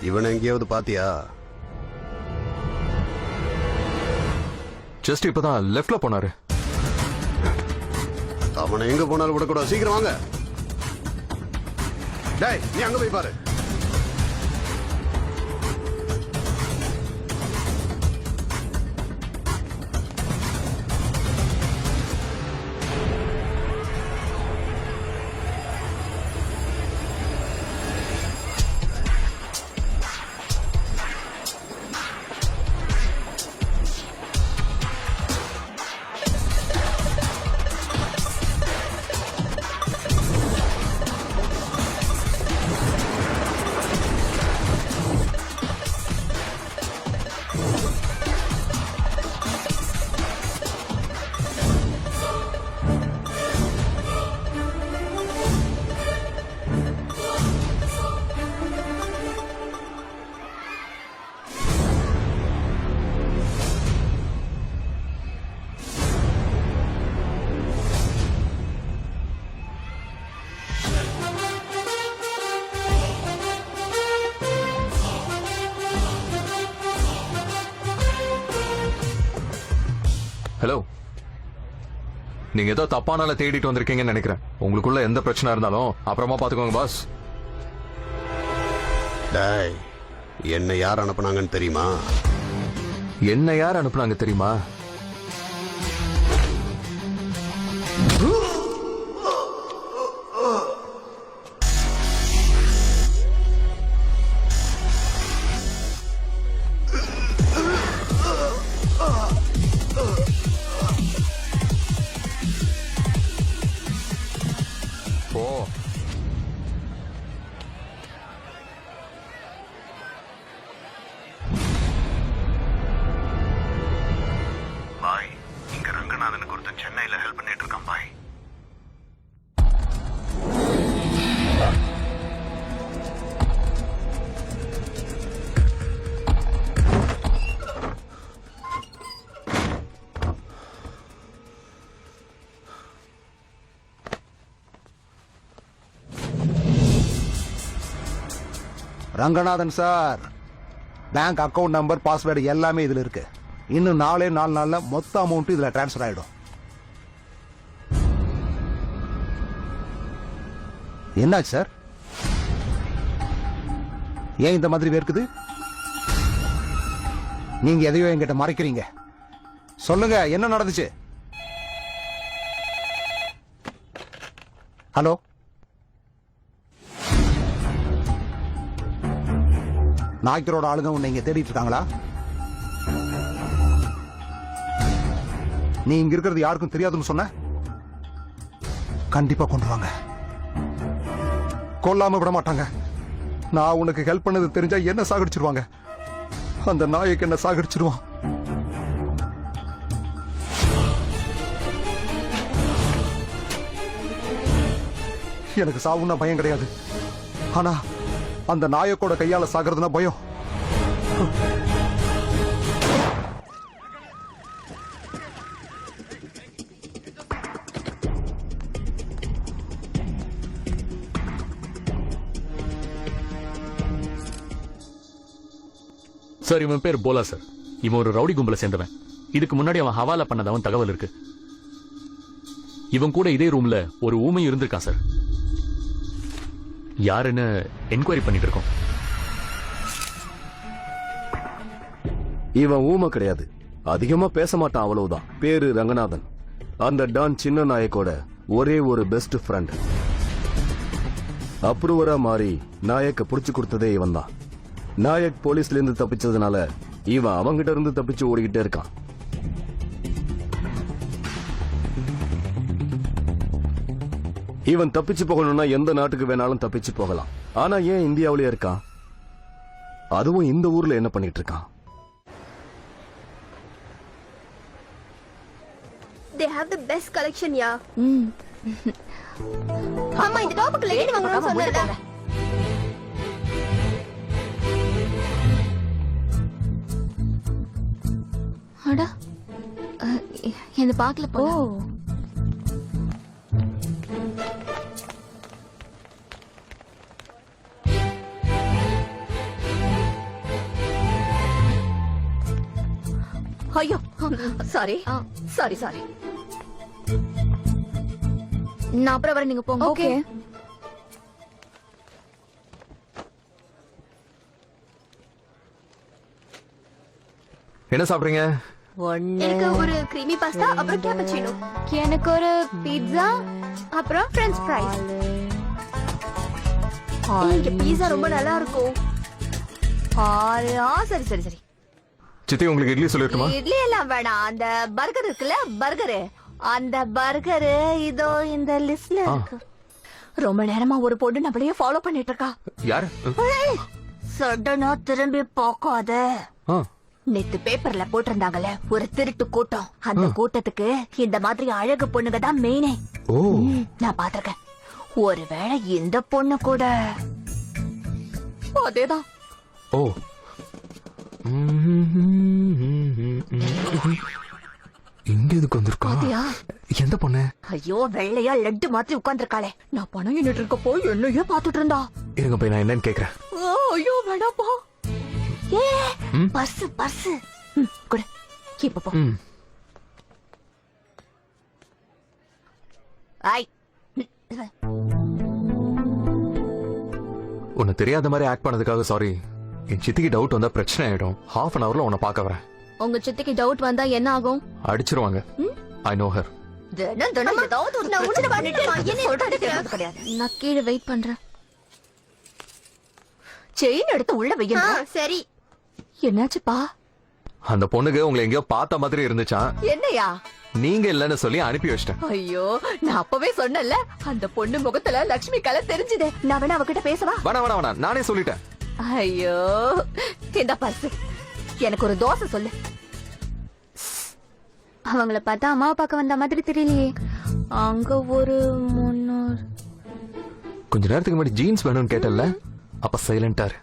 இவனை எங்கேயாவது பாத்தியா? ஜஸ்ட் இப்பதான் லெஃப்ட்ல போனாரு. அவனை எங்க போனாலும் விடக்கூடாது. சீக்கிரம் வாங்க. டேய், நீ அங்க போய் பாரு. நீங்க ஏதோ தப்பானால தேடிட்டு வந்திருக்கீங்கன்னு நினைக்கிறேன். உங்களுக்குள்ள எந்த பிரச்சனை இருந்தாலும் அப்புறமா பாத்துக்கோங்க பாஸ். டேய், என்ன யார் அனுப்புனாங்கன்னு தெரியுமா? என்ன யார் அனுப்புனாங்க தெரியுமா? போ. பாய், இங்க ரங்கநாதனுக்கு ஒருத்தன் சென்னையில ஹெல்ப் பண்ணிட்டு இருக்கான் பாய். Ranganathan sir, bank account number, password எல்லாமே இதுல இருக்கு. இன்னும் 4 நாள்ல மொத்த அமௌண்ட் இதுல டிரான்ஸ்ஃபர் ஆயிடும். என்னாச்சு சார்? ஏன் இந்த மாதிரி வேர்க்குது? நீங்க எதையோ என்கிட்ட மறைக்கிறீங்க. சொல்லுங்க, என்ன நடந்துச்சு? ஹலோ, நாய்க்கரோட ஆளுங்க உன்னை இங்க தேடிட்டு இருக்காங்களா? நீ இங்க இருக்கிறது யாருக்கும் தெரியாதுன்னு சொன்ன. கண்டிப்பா கொண்டு வாங்க. கொல்லாம விட மாட்டாங்க. நான் உனக்கு ஹெல்ப் பண்ணது தெரிஞ்சா என்ன சாகடிச்சிருவாங்க. அந்த நாய்க்கு என்ன சாகடிச்சிருவான். எனக்கு சாவுன்னா பயம் கிடையாது. ஆனா அந்த நாயக்கோட கையால சாகிறதுனா பயம். சார், இவன் பேர் போலா சார். இவன் ஒரு ரவுடி கும்பலை சேர்ந்தவன். இதுக்கு முன்னாடி அவன் ஹவாலா பண்ணதவன் தகவல் இருக்கு. இவன் கூட இதே ரூம்ல ஒரு ஊமையும் இருந்திருக்கான் சார். யாருன்னு என்கொயரி பண்ணிட்டு இருக்கோம். இவன் ஊமை கிடையாது, அதிகமா பேச மாட்டான், அவ்வளவுதான். பேரு ரங்கநாதன். அந்த டான் சின்ன நாயக்கோட ஒரே ஒரு பெஸ்ட் ஃப்ரெண்ட். அப்ரூவரா மாறி நாயக்க புடிச்சு கொடுத்ததே இவன் தான். நாயக் போலீஸ்ல இருந்து தப்பிச்சதுனால இவன் அவங்கிட்ட இருந்து தப்பிச்சு ஓடிக்கிட்டே இருக்கான். இவன் தப்பிச்சு போகணும்னா எந்த நாட்டுக்கு வேணாலும் தப்பிச்சு போகலாம். ஆனா ஏன் இந்தியாவிலேயே இருக்கான்? அதுவும் இந்த ஊர்ல என்ன பண்ணிட்டு இருக்கான்? They have the best collection, yeah. ஆமா, இந்த டாப்புக்கு லேடி வாங்கணும்னு சொன்னேன்ல. அட, என்ன பார்க்கல போ. ஐயோ, சாரி சாரி சாரி. நான் அப்புறம் வரேன், நீங்க போங்க. ஓகே. என்ன சாப்பிடுறீங்க? எனக்கு ஒரு கிரீமி பாஸ்தா, அப்புறம் கேப்பச்சினோ. எனக்கு ஒரு பீட்சா, அப்புறம் பிரெஞ்ச் ஃப்ரைஸ். இங்க பீட்சா ரொம்ப நல்லா இருக்கும். சரி சரி சரி. சித்தி, உங்களுக்கு இட்லி சொல்லட்டுமா? இட்லி எல்லாம் வேணாம். அந்த பர்கர் இருக்குல்ல, பர்கரு, அந்த பர்கரு இதோ இந்த லிஸ்ட்ல இருக்கு. ரொம்ப நேரமா ஒரு பொண்ணு நம்மளையே ஃபாலோ பண்ணிட்டு இருக்கா. யாரு? சடனா திரும்பி போக்காத. நேத்து பேப்பர்ல போட்டிருந்தாங்கல்ல, ஒரு திருட்டு கூட்டம். அந்த கூட்டத்துக்கு இந்த மாதிரி அழகு பொண்ணுங்க தான் மெயினே. நான் பாத்திருக்கேன். ஒருவேளை இந்த பொண்ணு கூட அதேதான். ஓ, இங்க எதுக்கு வந்திருக்கா? எந்த பொண்ணு? ஐயோ, வெள்ளையா லட்டு மாதிரி உட்கார்ந்துருக்காளே. நான் பணம் எண்ணிட்டு இருக்கப்போ என்னையே பாத்துட்டு இருந்தா. இருங்க போய் நான் என்னன்னு கேக்குறேன். ஐயோ வேணாப்பா. ஏ, பர்ஸ் பர்ஸ் குடு, இப்ப போ. ஐ உன்னை தெரியாத மாதிரி ஆக்ட் பண்ணதுக்காக சாரி. என் சித்திக்கு டவுட் வந்தா பிரச்சனை ஆயிடும். half an hourல உன்னை பார்க்க வரேன். உங்க சித்திக்கு டவுட் வந்தா என்ன ஆகும்? அடிச்சிருவாங்க. I know her. நான் கீழே வெயிட் பண்றேன். செயின் எடுத்து உள்ள வைக்கணும். சரி. என்னாச்சுப்பா? அந்த பொண்ணுக்கு உங்களை எங்கேயோ பார்த்த மாதிரி இருந்துச்சான். என்னையா? நீங்க இல்லன்னு சொல்லி அனுப்பி வச்சிட்டேன். ஐயோ, நான் அப்பவே சொன்னேன்ல, அந்த பொண்ணு முகத்துல லட்சுமி கலை தெரிஞ்சுதே. நான் வேணா அவகிட்ட பேசவா? வேணாம் நானே சொல்லிட்டேன். ஐயோ, இந்த பர்ஸ் எனக்கு ஒரு தோசை சொல்லு. அவங்கள பார்த்தா அம்மாவை பார்க்க வந்த மாதிரி தெரியலையே. அங்க ஒரு 300. கொஞ்ச நேரத்துக்கு முன்னாடி ஜீன்ஸ் வேணும்னு கேட்டல, அப்ப சைலண்டாரு.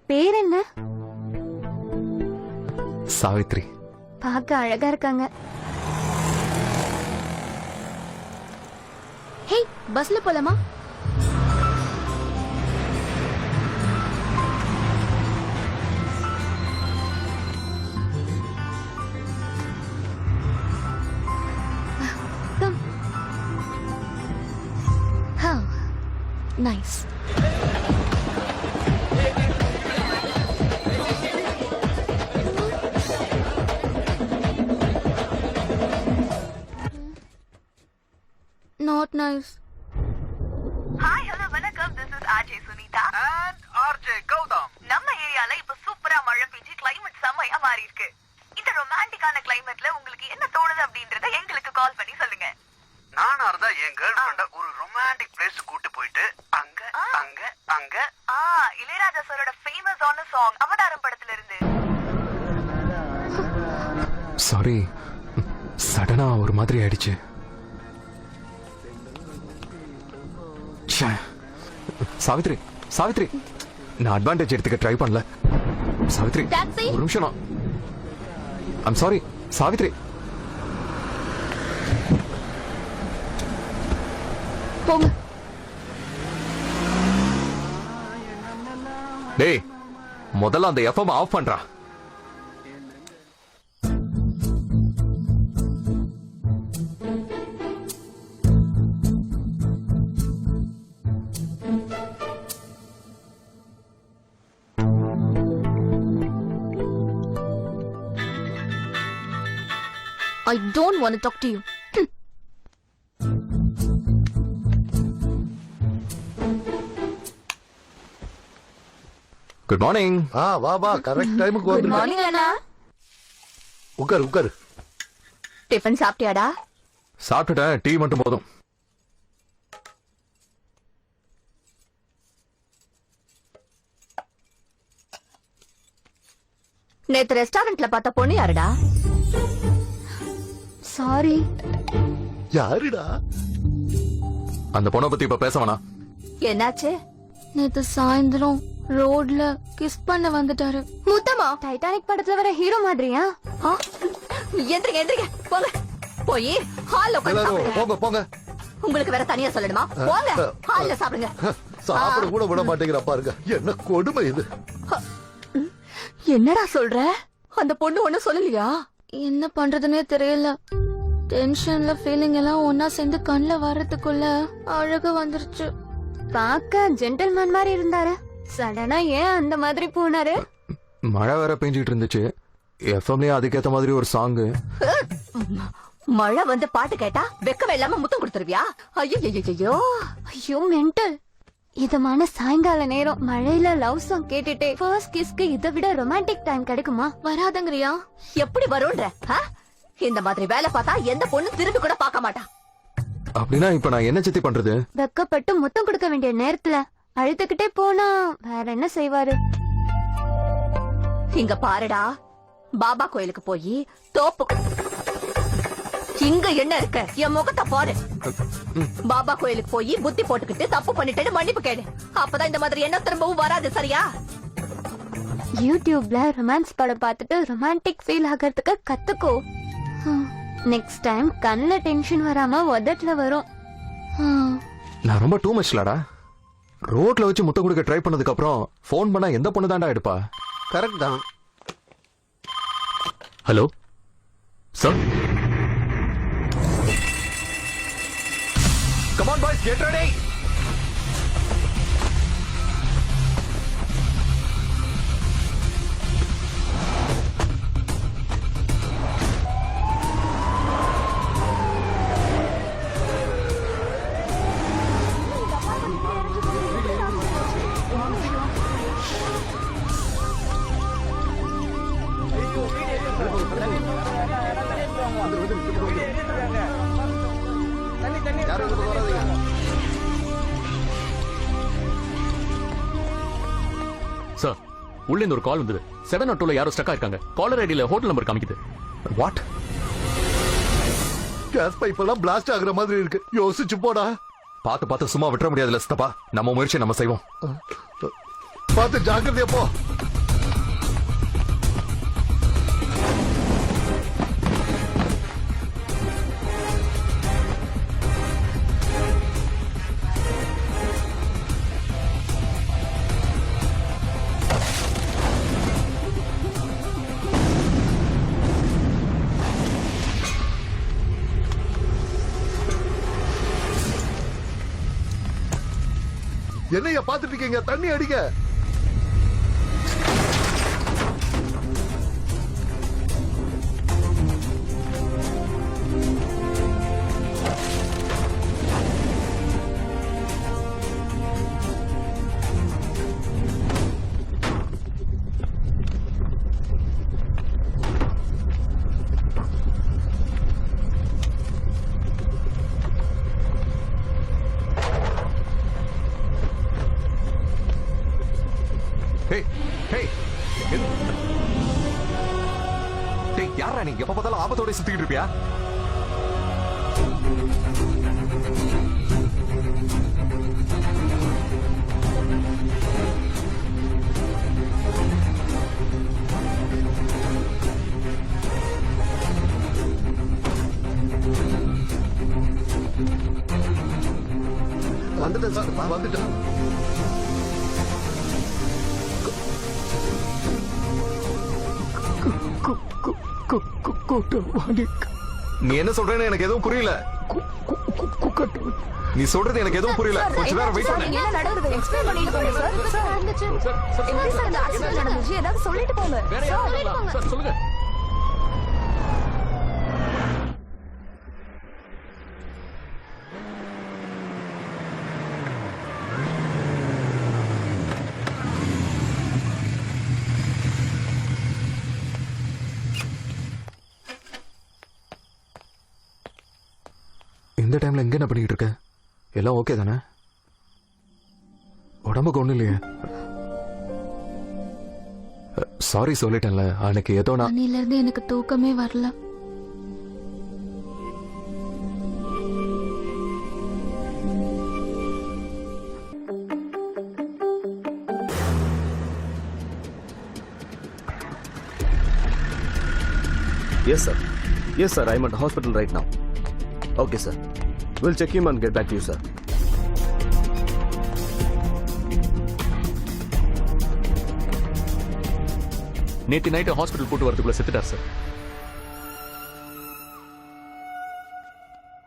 பேர் என்ன? சாவித்ரி. பார்க்க அழகா இருக்காங்க. ஹே, பஸ்ல போலாமா? Nice. Not nice. Hi, hello, வணக்கம். This is RJ Sunita and RJ Gautam. நம்ம ஏரியால இப்ப சூப்பரா மழை பெஞ்சு கிளைமேட் செமையா மாறி இருக்கு. இந்த ரொமான்டிக்கான கிளைமேட்ல உங்களுக்கு என்ன தோணுது அப்படின்றத எங்களுக்கு கால் பண்ணி சொல்லுங்க. நானா இருந்தா என் கேர்ள் ஃப்ரெண்ட ஒரு ரொமான்டிக் பிளேஸ் கூட்டி போயிட்டு அங்க இளையராஜா சாரோட ஃபேமஸ் ஆன சாங் அவதாரம் படத்துல இருந்து. சாரி, சடனா ஒரு மாதிரி ஆயிடுச்சு. சாவித்ரி, நான் அட்வான்டேஜ் எடுத்துக்க ட்ரை பண்ணல. சாவித்ரி, ஒரு நிமிஷம். I'm sorry Savitri. போங்க. டேய், முதல்ல அந்த எஃப்எம் ஆஃப் பண்றா. I don't want to talk to you. Good morning. வா கரெக்ட் டைமுக்கு Good வந்துருக்க. morning, அண்ணா. உட்காரு. டிஃபன் சாப்பிட்டியாடா? சாப்பிட்டுட்டேன், டீ மட்டும் போதும். நேத்து ரெஸ்டாரண்ட்ல பார்த்த பொண்ணு யாருடா? சாரி. யாருடா? அந்த பொண்ணை பத்தி இப்ப பேச வேணாம். என்னாச்சு? நேத்து சாயந்தரம் ரோட்ல கிஸ் பண்ண வந்துட்டாரு. முத்தமா? டைட்டானிக் படத்துல வர ஹீரோ மாதிரியா? எந்திரிங்க போங்க. போய் ஹால்ல உட்கார்ந்து சாப்பிடுங்க. போங்க. உங்களுக்கு வேற தனியா சொல்லணுமா? போங்க, ஹால்ல சாப்பிடுங்க. சாப்பிட கூட விட மாட்டேங்கிற பாருங்க. என்ன கொடுமை இது. என்னடா சொல்ற? அந்த பொண்ணு ஒண்ணு சொல்லலையா? என்ன பண்றதுன்னே தெரியல. டென்ஷன்ல ஃபீலிங் எல்லாம் ஒன்னா சேர்ந்து கண்ணுல வர்றதுக்குள்ள அழகு வந்துருச்சு. பாக்க ஜென்டில்மேன் மாதிரி இருந்தாரு, சடனா ஏன் அந்த மாதிரி போனாரு? மழை வேற பெஞ்சிட்டு இருந்துச்சு. எஃப்எம்லயே அதுக்கேத்த மாதிரி ஒரு சாங். மழை வந்து பாட்டு கேட்டா வெக்கவே இல்லாம முத்தம் கொடுத்துருவியா? ஐயோ மென்டல். இதமான சாயங்கால நேரம் மழையில லவ் சாங் கேட்டுட்டே ஃபர்ஸ்ட் கிஸ்க்கு இதை விட ரொமான்டிக் டைம் கிடைக்குமா? வராதங்கறியா? எப்படி வரும்ன்ற? இந்த மாதிரி வேலை பார்த்தா எந்த பொண்ணு திரும்பி கூட பார்க்க மாட்டா. அப்படின்னா இப்ப நான் என்ன சித்தி பண்றது? வெக்கப்பட்டு முத்தம் கொடுக்க வேண்டிய நேரத்துல அழுத்துக்கிட்டே போனா வேற என்ன செய்வாரு? இங்க பாருடா, பாபா கோயிலுக்கு போய் தோப்பு இங்க என்ன இருக்க என் முகத்தை பாரு. பாபா கோயிலுக்கு போய் புத்தி போட்டுக்கிட்டு தப்பு பண்ணிட்டேன்னு மன்னிப்பு கேடு. அப்பதான் இந்த மாதிரி என்ன திரும்பவும் வராது, சரியா? யூடியூப்ல ரொமான்ஸ் படம் பார்த்துட்டு ரொமான்டிக் ஃபீல் ஆகிறதுக்கு கத்துக்கோ. நெக்ஸ்ட் டைம் கண்ணுல டென்ஷன் வராம உதட்டுல வரும். நான் ரொம்ப டூ மச்லடா. ரோட்ல வச்சு முத்தம் கொடுக்க ட்ரை பண்ணதுக்கு அப்புறம் போன் பண்ணா எந்த பொண்ணு தான்டா எடுப்பா? கரெக்ட் தான். Hello sir, Come on, boys, get ready. யாரும் இந்த பக்கம் வராதீங்க. சார் உள்ள இருந்து ஒரு கால் வந்தது 702ல யாரோ ஸ்டக்கா இருக்காங்க. காலர் ஐடியில ஹோட்டல் நம்பர் காமிக்குது. What? கேஸ் பைப் எல்லாம் பிளாஸ்ட் ஆகுற மாதிரி இருக்கு. யோசிச்சு போடா. பார்த்து சும்மா விட்டுற முடியாதுல்ல சித்தப்பா. நம்ம முயற்சி நம்ம செய்வோம். பார்த்து ஜாக்கிரதையா போ. என்னைய பாத்துட்டு இருக்கீங்க? தண்ணி அடிங்க. Hey. டேய் யாரா நீ? எப்ப பார்த்தாலும் ஆபத்தோட சுத்திட்டு இருப்பியா? வந்துட்டேன் சார், வந்துட்டேன். நீ என்ன சொல்றேன்னு எனக்கு எதுவும் புரியல. நீ சொல்றது எனக்கு எதுவும் புரியல. கொஞ்ச நேரம் வெயிட் பண்ணு. என்ன நடக்குது எக்ஸ்பிளைன் பண்ணிட்டு போங்க சார். எப்படி சார் இந்த ஆக்சிடென்ட் நடந்துச்சு? ஏதாவது சொல்லிட்டு போங்க. சார் சொல்லுங்க. இந்த டைம்ல எங்க என்ன பண்ணிட்டு இருக்க? எல்லாம் ஓகே தானே? உடம்புக்கு ஒண்ணு இல்லையே? சாரி சொல்லிட்டேன்ல அன்னைக்கு ஏதோ நான் அன்னையில இருந்து எனக்கு தூக்கமே வரல. Yes sir, I'm at the hospital right now. Okay sir, we'll check him and get back to you sir. நேத்து நைட் ஹாஸ்பிடல் போட்டு வரதுக்குள்ள செத்துட்டார் சார்.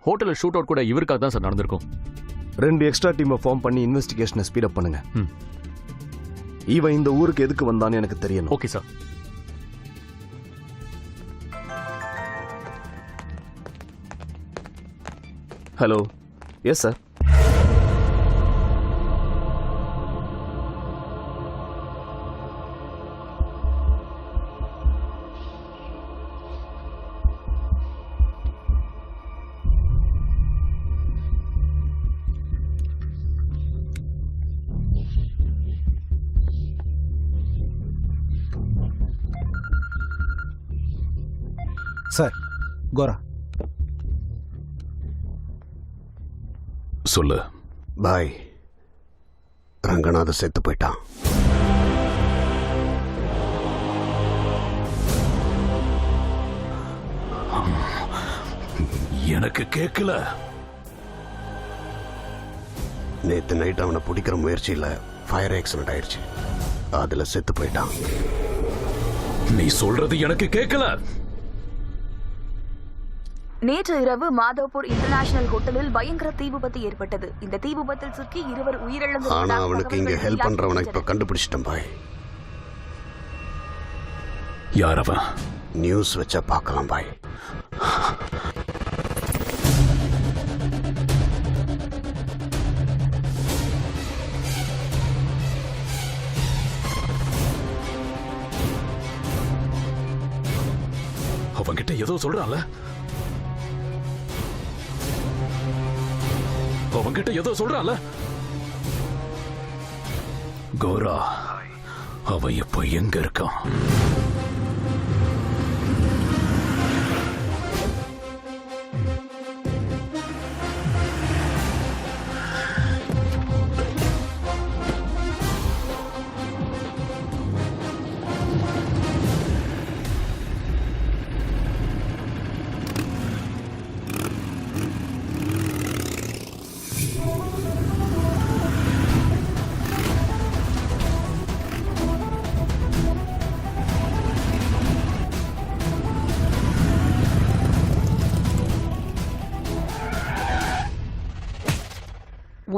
ஹோட்டல்ல ஷூட் அவுட் கூட இவருக்காக தான் சார் நடந்திருக்கும். 2 எக்ஸ்ட்ரா டீமை ஃபார்ம் பண்ணி இன்வெஸ்டிகேஷனை ஸ்பீட் அப் பண்ணுங்க. இவன் இந்த ஊருக்கு எதுக்கு வந்தான்னு எனக்கு தெரியணும். Okay sir. Hello. Yes sir. Sir கோரா சொல்லு. பாய், ரங்கநாத செத்து போயிட்டான். எனக்கு கேட்கல. நேத்து நைட் அவனை பிடிக்கிற முயற்சியில ஃபயர் ஆக்சிடென்ட் ஆயிடுச்சு. அதுல செத்து போயிட்டான். நீ சொல்றது எனக்கு கேட்கல. நேற்று இரவு மாதவ்பூர் இன்டர்நேஷனல் ஹோட்டலில் பயங்கர தீ விபத்து ஏற்பட்டது. இந்த தீ விபத்தில் சிக்கி 2 உயிரிழந்து ஆனா அவனுக்கு இங்க ஹெல்ப் பண்றவனை இப்ப கண்டுபிடிச்சிட்டேன் பாய். யார் அவன்? நியூஸ் வச்சா பார்க்கலாம் பாய். அவன்கிட்ட ஏதோ சொல்றான்ல, அவன்கிட்ட ஏதோ சொல்றான்ல. கோரா, அவன் இப்ப எங்க இருக்கான்?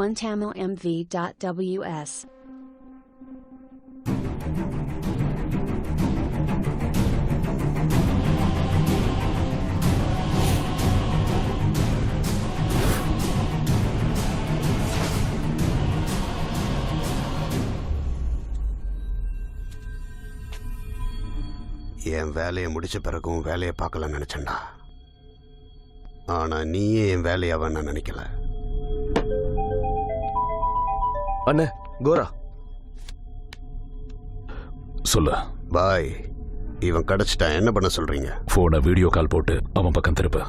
OneTamilMV.ws. என் வேலையை முடிச்ச பிறகும் வேலையை பார்க்கல நினைச்சேன்டா. ஆனா நீயே என் வேலையாவ நான் நினைக்கல. அண்ணே கோரா சொல்ல. பாய், இவன் கிடைச்சிட்டான். என்ன பண்ண சொல்றீங்க? போனை வீடியோ கால் போட்டு அவன் பக்கம் திருப்பு.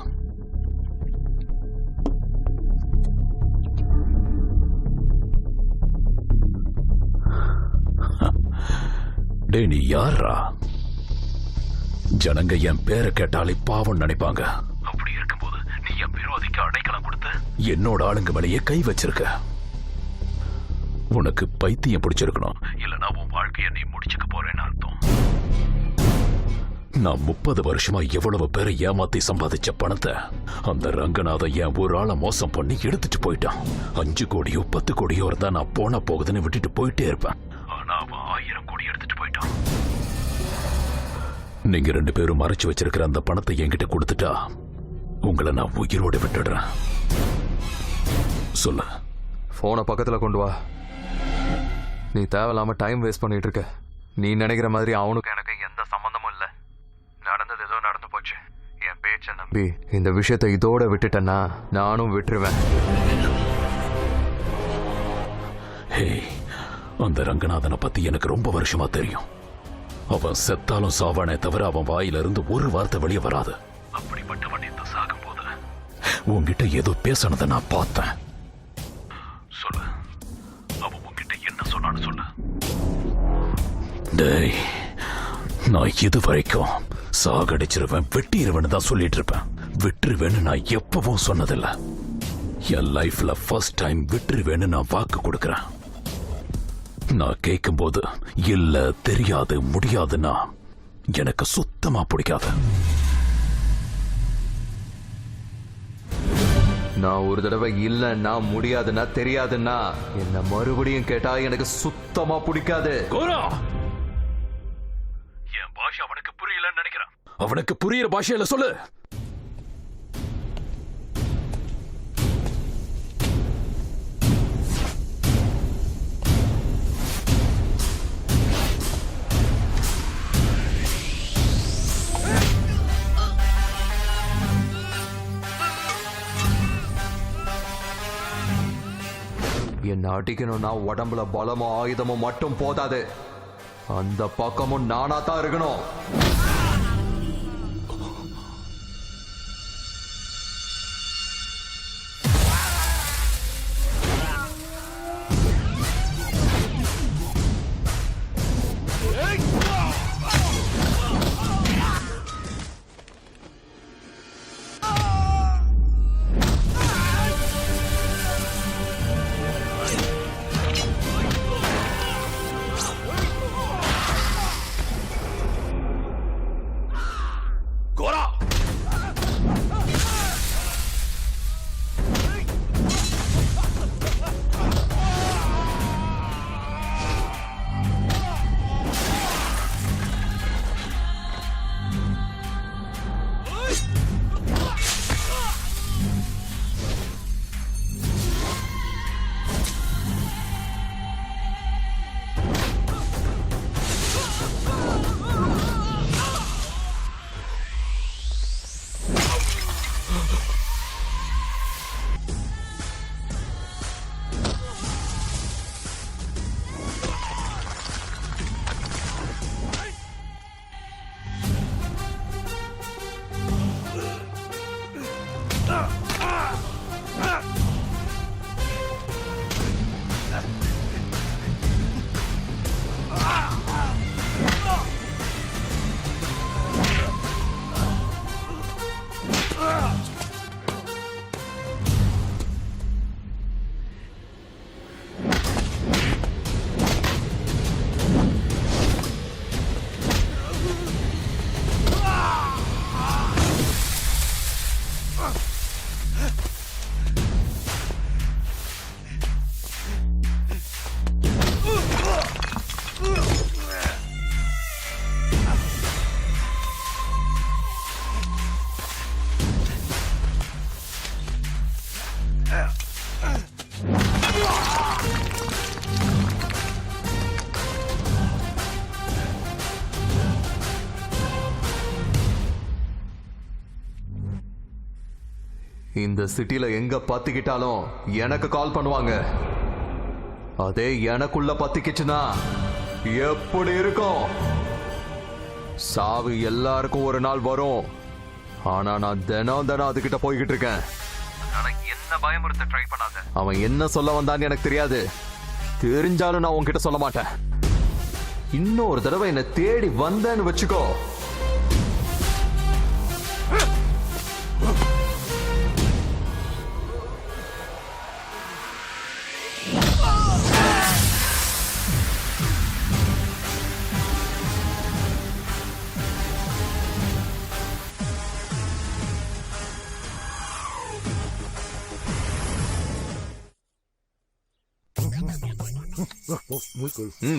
டே, நீ யாரா? ஜனங்க என் பேரை கேட்டாலே பாவம் நினைப்பாங்க. அப்படி இருக்கும்போது நீ என் விரோதிக்கு அடைக்கலம் கொடுத்து என்னோட ஆளுங்க மேலேயே கை வச்சிருக்க. உனக்கு பைத்தியம் பிடிச்சிருக்கணும், இல்லனா உன் வாழ்க்கையை நீ முடிச்சுக்க போறேன்னு அர்த்தம். நான் 30 வருஷமா எவ்வளவு பேரை ஏமாத்தி சம்பாதிச்ச பணத்தை அந்த ரங்கநாதன் என் ஒரு ஆளை மோசம் பண்ணி எடுத்துட்டு போயிட்டான். 5 கோடியோ 10 கோடியோ இருந்தா நான் போன போகுதுன்னு விட்டுட்டு போயிட்டே இருப்பேன். ஆனா அவன் 1000 கோடி எடுத்துட்டு போயிட்டான். நீங்க 2 பேரும் மறைச்சு வச்சிருக்கிற அந்த பணத்தை என்கிட்ட கொடுத்துட்டா உங்களை நான் உயிரோட விட்டுடுறேன். சொல்லு. போனை பக்கத்துல கொண்டு வா. நீ தேவையில்லாம டைம் வேஸ்ட் பண்ணிட்டு இருக்க. நீ நினைக்கிற மாதிரி அவனுக்கு எனக்கு எந்த சம்பந்தமும் இல்ல. நடந்தது ஏதோ நடந்து போச்சு. என் பேச்ச நம்பி இந்த விஷயத்தை இதோட விட்டுட்டேன்னா நானும் விட்டுருவேன். ஹே, அந்த ரங்கநாதனை பத்தி எனக்கு ரொம்ப வருஷமா தெரியும். அவன் செத்தாலும் சாவானே தவிர அவன் வாயிலிருந்து ஒரு வார்த்தை வெளியே வராது. அப்படிப்பட்டவன் இந்த சாகும் போது உன்கிட்ட ஏதோ பேசனதை நான் பார்த்தேன். சொல்லு, அவன் உன்கிட்ட என்ன சொன்னான்னு சொல்லு. டேய், நான் இது வரைக்கும் சாகடிச்சிருவேன், வெட்டிடுவேன்னு தான் சொல்லிட்டு இருப்பேன். விட்டுருவேன்னு நான் எப்பவும் சொன்னதில்லை. என் லைஃப்ல ஃபர்ஸ்ட் டைம் விட்டுருவேன்னு நான் வாக்கு கொடுக்கறேன். நான் கேட்கும்போது இல்ல, தெரியாது, முடியாதுன்னா எனக்கு சுத்தமா பிடிக்காது. நான் ஒரு தடவை இல்லைன்னா, முடியாதுன்னா, தெரியாதுன்னா என்ன மறுபடியும் கேட்டா எனக்கு சுத்தமா பிடிக்காது. கோரா, என் பாஷை அவனுக்கு புரியலன்னு நினைக்கிறேன். அவனுக்கு புரியுற பாஷையில சொல்லு. என்ன அடிக்கணும்னா உடம்புல பலமும் ஆயுதமும் மட்டும் போதாது, அந்த பக்கமும் நானா தான் இருக்கணும். இந்த சிட்டில எங்க பத்திக்கிட்டாலும் எனக்கு கால் பண்ணுவாங்க. அதே எனக்குள்ள பத்திக்கிச்சுன்னா எப்படி இருக்கும்? சாவு எல்லாருக்கும் ஒரு நாள் வரும். ஆனா நான் தினம் அதுகிட்ட போய்கிட்டு இருக்கேன். என்ன பயமுறுத்த ட்ரை பண்ணாத. அவன் என்ன சொல்ல வந்தான்னு எனக்கு தெரியாது. தெரிஞ்சாலும் நான் உன்கிட்ட சொல்ல மாட்டேன். இன்னொரு தடவை என்ன தேடி வந்தேன்னு வச்சுக்கோ.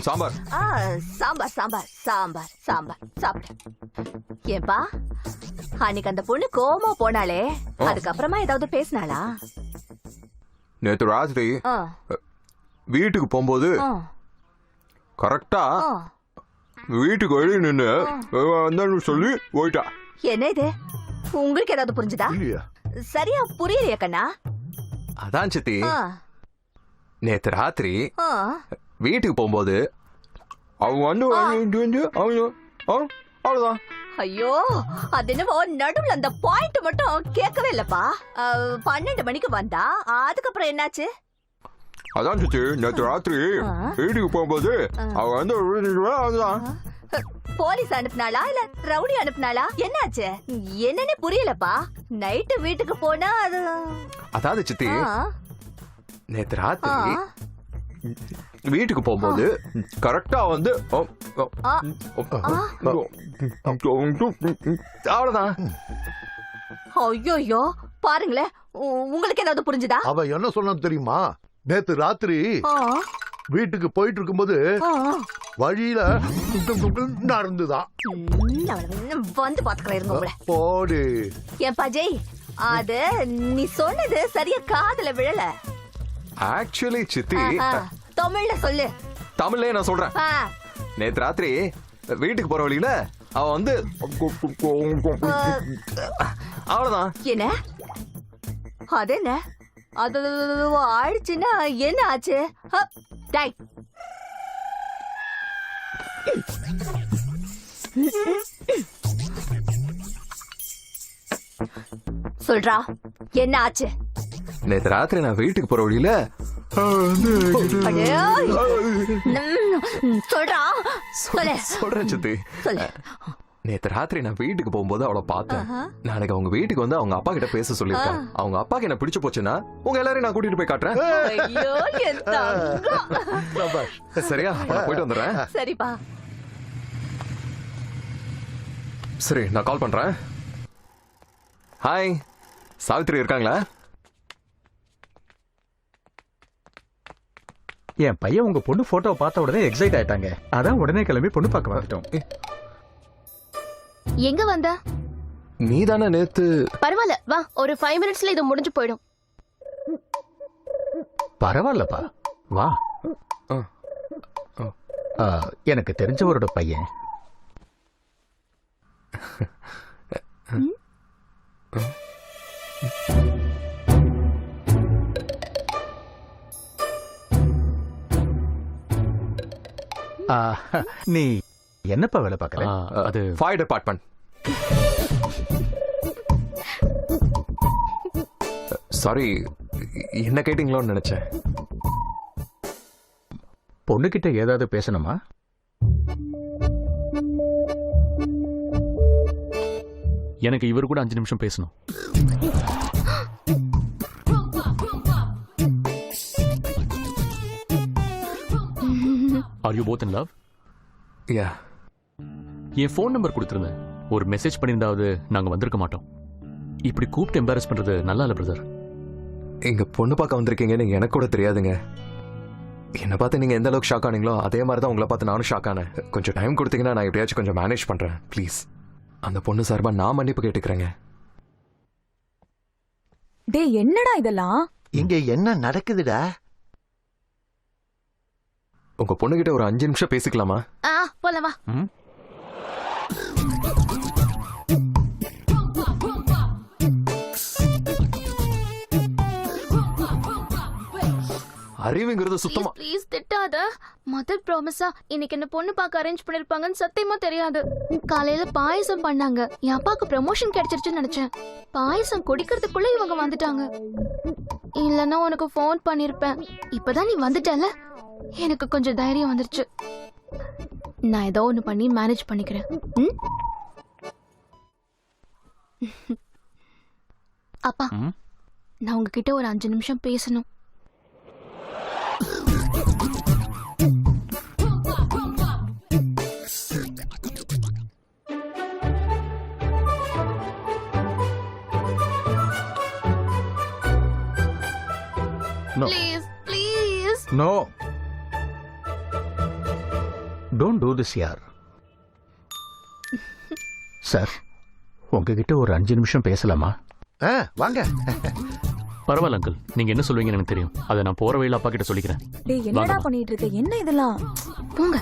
சாம்பார் சாம்பார் சாம்பார் சாம்பார் சாம்பார் சாப்பிடு. ஏன்பா அன்னைக்கு அந்த பொண்ணு கோமா போனாலே, அதுக்கப்புறமா ஏதாவது பேசினாளா? நேத்து ராத்திரி வீட்டுக்கு போகும்போது கரெக்டா வீட்டுக்கு வெளியே நின்னு சொல்லி போயிட்டா. என்ன இது, உங்களுக்கு ஏதாவது புரிஞ்சுதா? சரியா புரியலையா கண்ணா? அதான் சித்தி, நேத்து ராத்திரி வீட்டுக்கு போகும்போது அவங்க அவ்வளவுதான். ஐயோ, அது என்னவோ நடுவுல அந்த பாயிண்ட் மட்டும் கேட்கவே இல்லப்பா. 12 மணிக்கு வந்தா, அதுக்கப்புறம் என்னாச்சு? அதான் சித்தி, நேத்து ராத்திரி வீட்டுக்கு போகும்போது அவங்க போலீஸ் அனுப்புனாளா இல்ல ரவுடி அனுப்புனாளா? என்னாச்சு என்னன்னு புரியலப்பா. நைட்டு வீட்டுக்கு போனா அது அதாவது சித்தி, நேத்து ராத்திரி வீட்டுக்கு போகும்போது கரெக்டா அவ்வளவுதான். ஐயோ, பாருங்களேன், உங்களுக்கு ஏதாவது புரிஞ்சுதா? அவ என்ன சொன்ன தெரியுமா? நேத்து ராத்திரி வீட்டுக்கு போயிட்டு இருக்கும்போது வழியில நடந்துதான். வந்து பாத்துக்கிறேன் போடு. என் பஜய், அது நீ சொன்னது சரியா காதுல விழல. ஆக்சுவலி சித்தி, தமிழ்ல சொல்லு. தமிழ்ல நான் சொல்றேன். நேத்து ராத்திரி வீட்டுக்கு போற வழியில அவ அவ்வளவுதான். என்ன அது? என்ன அது ஆயிடுச்சுன்னா என்ன ஆச்சு? டை, சொல்றா, என்ன ஆச்சு? நேத்து ராத்திரி நான் வீட்டுக்கு போற வழியில சொல்றா, சொல்றேன் சித்தி. நேத்து ராத்திரி நான் வீட்டுக்கு போகும்போது அவளை பார்த்தேன். நாளைக்கு அவங்க வீட்டுக்கு வந்து அவங்க அப்பா கிட்ட பேச சொல்லிருக்கேன். அவங்க அப்பாக்கு என்ன பிடிச்சு போச்சுன்னா உங்க எல்லாரையும் நான் கூட்டிட்டு போய் காட்டுறேன். சரியா? போயிட்டு வந்துடுறேன். சரிப்பா. சரி, நான் கால் பண்றேன். ஹாய், சாவித்ரி இருக்காங்களா? என் பையன் உங்க பொண்ணு போட்டோ பார்த்த உடனே எக்ஸைட் ஆயிட்டாங்க. அதான் உடனே கிளம்பி பொண்ணு பார்க்க வந்துட்டோம். எங்க வந்த? நீ தானே நேத்து? பரவாயில்ல, வா, ஒரு 5 மினிட்ஸ்ல இது முடிஞ்சு போயிடும். பரவாயில்லப்பா, வா. எனக்கு தெரிஞ்சவரோட பையன். நீ என்னப்பா வேலை பார்க்கற? அது ஃபயர் டிபார்ட்மெண்ட். சாரி, என்ன கேட்டீங்களோன்னு நினைச்சேன். பொண்ணுகிட்ட ஏதாவது பேசணுமா? எனக்கு இவர் கூட 5 நிமிஷம் பேசணும். Are you both in love? Yeah. N phone number கொடுத்துருந்தேன். ஒரு மெசேஜ் பண்ணியிருந்தாவது நாங்க வந்திருக்க மாட்டோம். இப்படி கூப்பிட்டு எம்பாரஸ் பண்றது நல்லா இல்ல பிரதர். இங்க பொண்ணு பார்க்க வந்திருக்கீங்கன்னு எனக்கு கூட தெரியாதுங்க. என்ன பார்த்து நீங்க எந்த அளவுக்கு ஷாக் ஆனீங்களோ அதே மாதிரி தான் உங்களை பார்த்து நானும் ஷாக் ஆனேன். கொஞ்சம் டைம் கொடுத்தீங்கன்னா நான் எப்படியாச்சும் கொஞ்சம் மேனேஜ் பண்றேன் ப்ளீஸ். அந்த பொண்ணு சார்பா நான் மன்னிப்பு கேட்டுக்கிறேங்க. டேய் என்னடா இதெல்லாம்? இங்க என்ன நடக்குதுடா? உங்க பொண்ணுகிட்ட ஒரு 5 நிமிஷம் பேசிக்கலாமா? போலவா. அறிவுங்கிறது சுத்தமா. ப்ளீஸ் திட்டாத. மதர் ப்ராமிஸா இன்னைக்கு என்ன பொண்ணு பார்க்க அரேஞ்ச் பண்ணிருப்பாங்கன்னு சத்தியமா தெரியாது. காலையில பாயசம் பண்ணாங்க. என் அப்பாவுக்கு ப்ரமோஷன் கிடைச்சிருச்சுன்னு நினைச்சேன். பாயசம் குடிக்கிறதுக்குள்ள இவங்க வந்துட்டாங்க. இல்லன்னா உனக்கு ஃபோன் பண்ணிருப்பேன். இப்பதான் நீ வந்துட்டல, எனக்கு கொஞ்சம் தைரியம் வந்துருச்சு. நான் ஏதோ ஒண்ணு பண்ணி மேனேஜ் பண்ணிக்கிறேன். அப்பா, நான் உங்ககிட்ட ஒரு 5 நிமிஷம் பேசணும். No. Please, please. No. Don't do this, yaar. Sir, உங்ககிட்ட ஒரு 5 நிமிஷம் பேசலாமா? வாங்க. பரவாயில்ல அங்கிள், நீங்க என்ன சொல்லுவீங்கன்னு எனக்கு தெரியும். அதை நான் போற வழியில அப்பா கிட்ட சொல்லிக்கிறேன். டேய் என்னடா பண்ணிட்டு இருக்க? என்ன இதெல்லாம்? போங்க.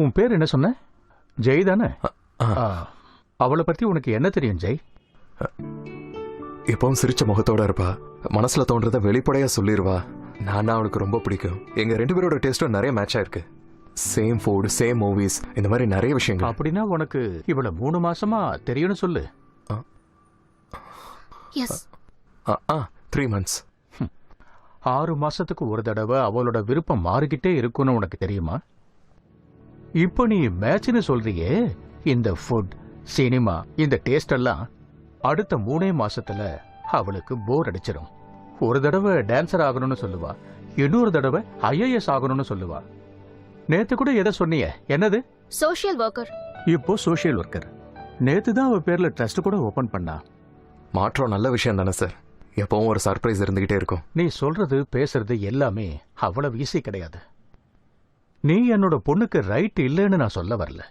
உன் பேர் என்ன சொன்ன? ஜெய் தானே? அவளை பத்தி உனக்கு என்ன தெரியும் ஜெய்? எப்பவும் சிரிச்ச முகத்தோட இருப்பா. மனசுல தோன்றத வெளிப்படையா சொல்லிடுவா. நான் அவளுக்கு ரொம்ப பிடிக்கும். எங்க 2 பேரோட டேஸ்டும் நிறைய மேட்ச் ஆயிருக்கு. சேம் ஃபுட், சேம் மூவிஸ், இந்த மாதிரி நிறைய விஷயங்கள். அப்படின்னா உனக்கு இவளை 3 மாசமா தெரியும்னு சொல்லு. எஸ். 3 months. 6 மாசத்துக்கு ஒரு தடவை அவளோட விருப்பம் மாறிக்கிட்டே இருக்கும்னு உனக்கு தெரியுமா? இப்போ நீ மேட்ச்னு சொல்றியே, இந்த ஃபுட், சினிமா, இந்த டேஸ்ட் எல்லாம் அடுத்த 3 மாசத்துல அவளுக்கு போர் அடிச்சிடும். ஒரு தடவை டான்சர் ஆகணும்னு சொல்லுவா, இன்னொரு தடவை IAS ஆகணும்னு சொல்லுவா. நேத்து கூட எதை சொன்னீங்க? என்னது? Social worker. இப்போ சோஷியல் ஒர்க்கர். நேத்து தான் அவ பேர்ல ட்ரஸ்ட் கூட ஓபன் பண்ணா. மாற்றம் நல்ல விஷயம் தானே சார். எப்பவும் ஒரு சர்ப்ரைஸ் இருந்துகிட்டே இருக்கும். நீ சொல்றது பேசுறது எல்லாமே அவ்வளவு ஈஸி கிடையாது. நீ என்னோட பொண்ணுக்கு ரைட் இல்லைன்னு நான் சொல்ல வரல.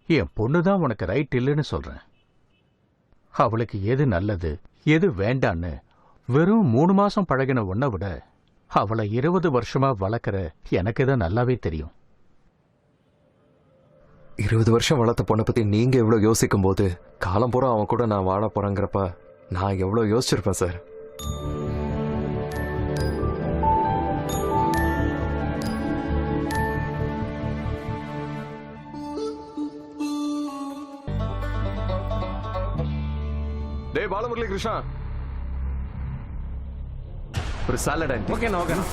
என் பொண்ணு தான் உனக்கு ரைட் இல்லைன்னு சொல்றேன். அவளுக்கு எது நல்லது எது வேண்டான்னு வெறும் 3 மாசம் பழகின உன்னை விட அவளை 20 வருஷமா வளர்க்கிற எனக்கு தான் நல்லாவே தெரியும். 20 வருஷம் வளர்த்த பொண்ணை பத்தி நீங்க எவ்வளவு யோசிக்கும் போது காலம் பூரா அவன் கூட நான் வாழ போறேங்கிறப்ப நான் எவ்வளவு யோசிச்சிருப்பேன் சார். டேய் பாலமுரளி கிருஷ்ணா, ஒரு சாலட் ஆண்டி. ஓகேண்ணா ஓகேண்ணா.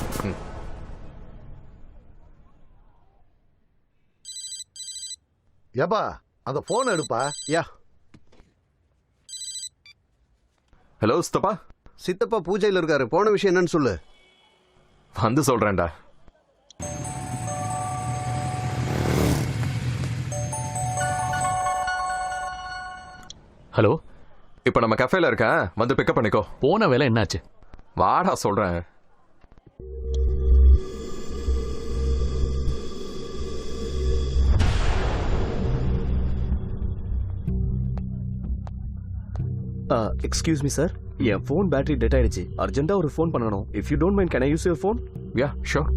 ஏப்பா அந்த போன் எடுப்பா. யா. ஹலோ சித்தப்பா. சித்தப்பா பூஜையில் இருக்காரு. போன விஷயம் என்னன்னு சொல்லு. வந்து சொல்றேன்டா. ஹலோ, இப்ப நம்ம கஃபேல இருக்கேன், வந்து பிக்கப் பண்ணிக்கோ. போன வேலை என்னாச்சு? வாடா சொல்றேன். எக்ஸ்கியூஸ் மீ சார், என் ஃபோன் பேட்டரி டெட் ஆயிடுச்சு. அர்ஜென்ட்டா ஒரு ஃபோன் பண்ணணும். If you don't mind can I use your phone? Yeah sure.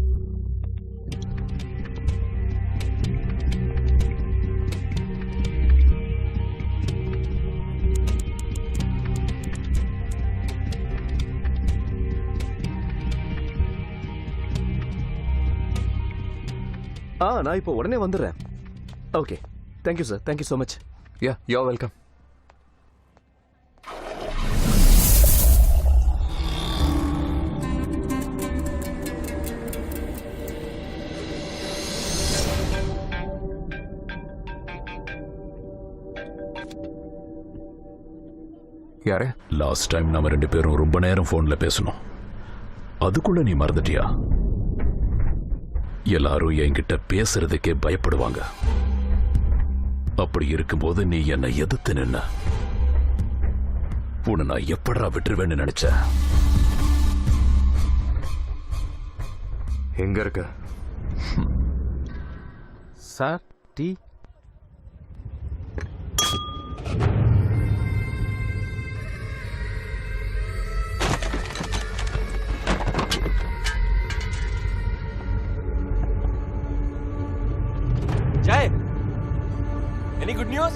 நான் இப்போ உடனே வந்துடுறேன். Okay, thank you sir, thank you so much. Yeah, you welcome. யாரு? லாஸ்ட் டைம் நாம 2 பேரும் ரொம்ப நேரம் போன்ல பேசணும். அதுக்குள்ள நீ மறந்துட்டியா? எல்லாரும் என்கிட்ட பேசுறதுக்கே பயப்படுவாங்க. அப்படி இருக்கும்போது நீ என்னை எதிர்த்து நின்ன. உன்னை நான் எப்படா விட்டுருவேன்னு நினைச்ச? எங்க இருக்க? Sir tea. Jay, any good news?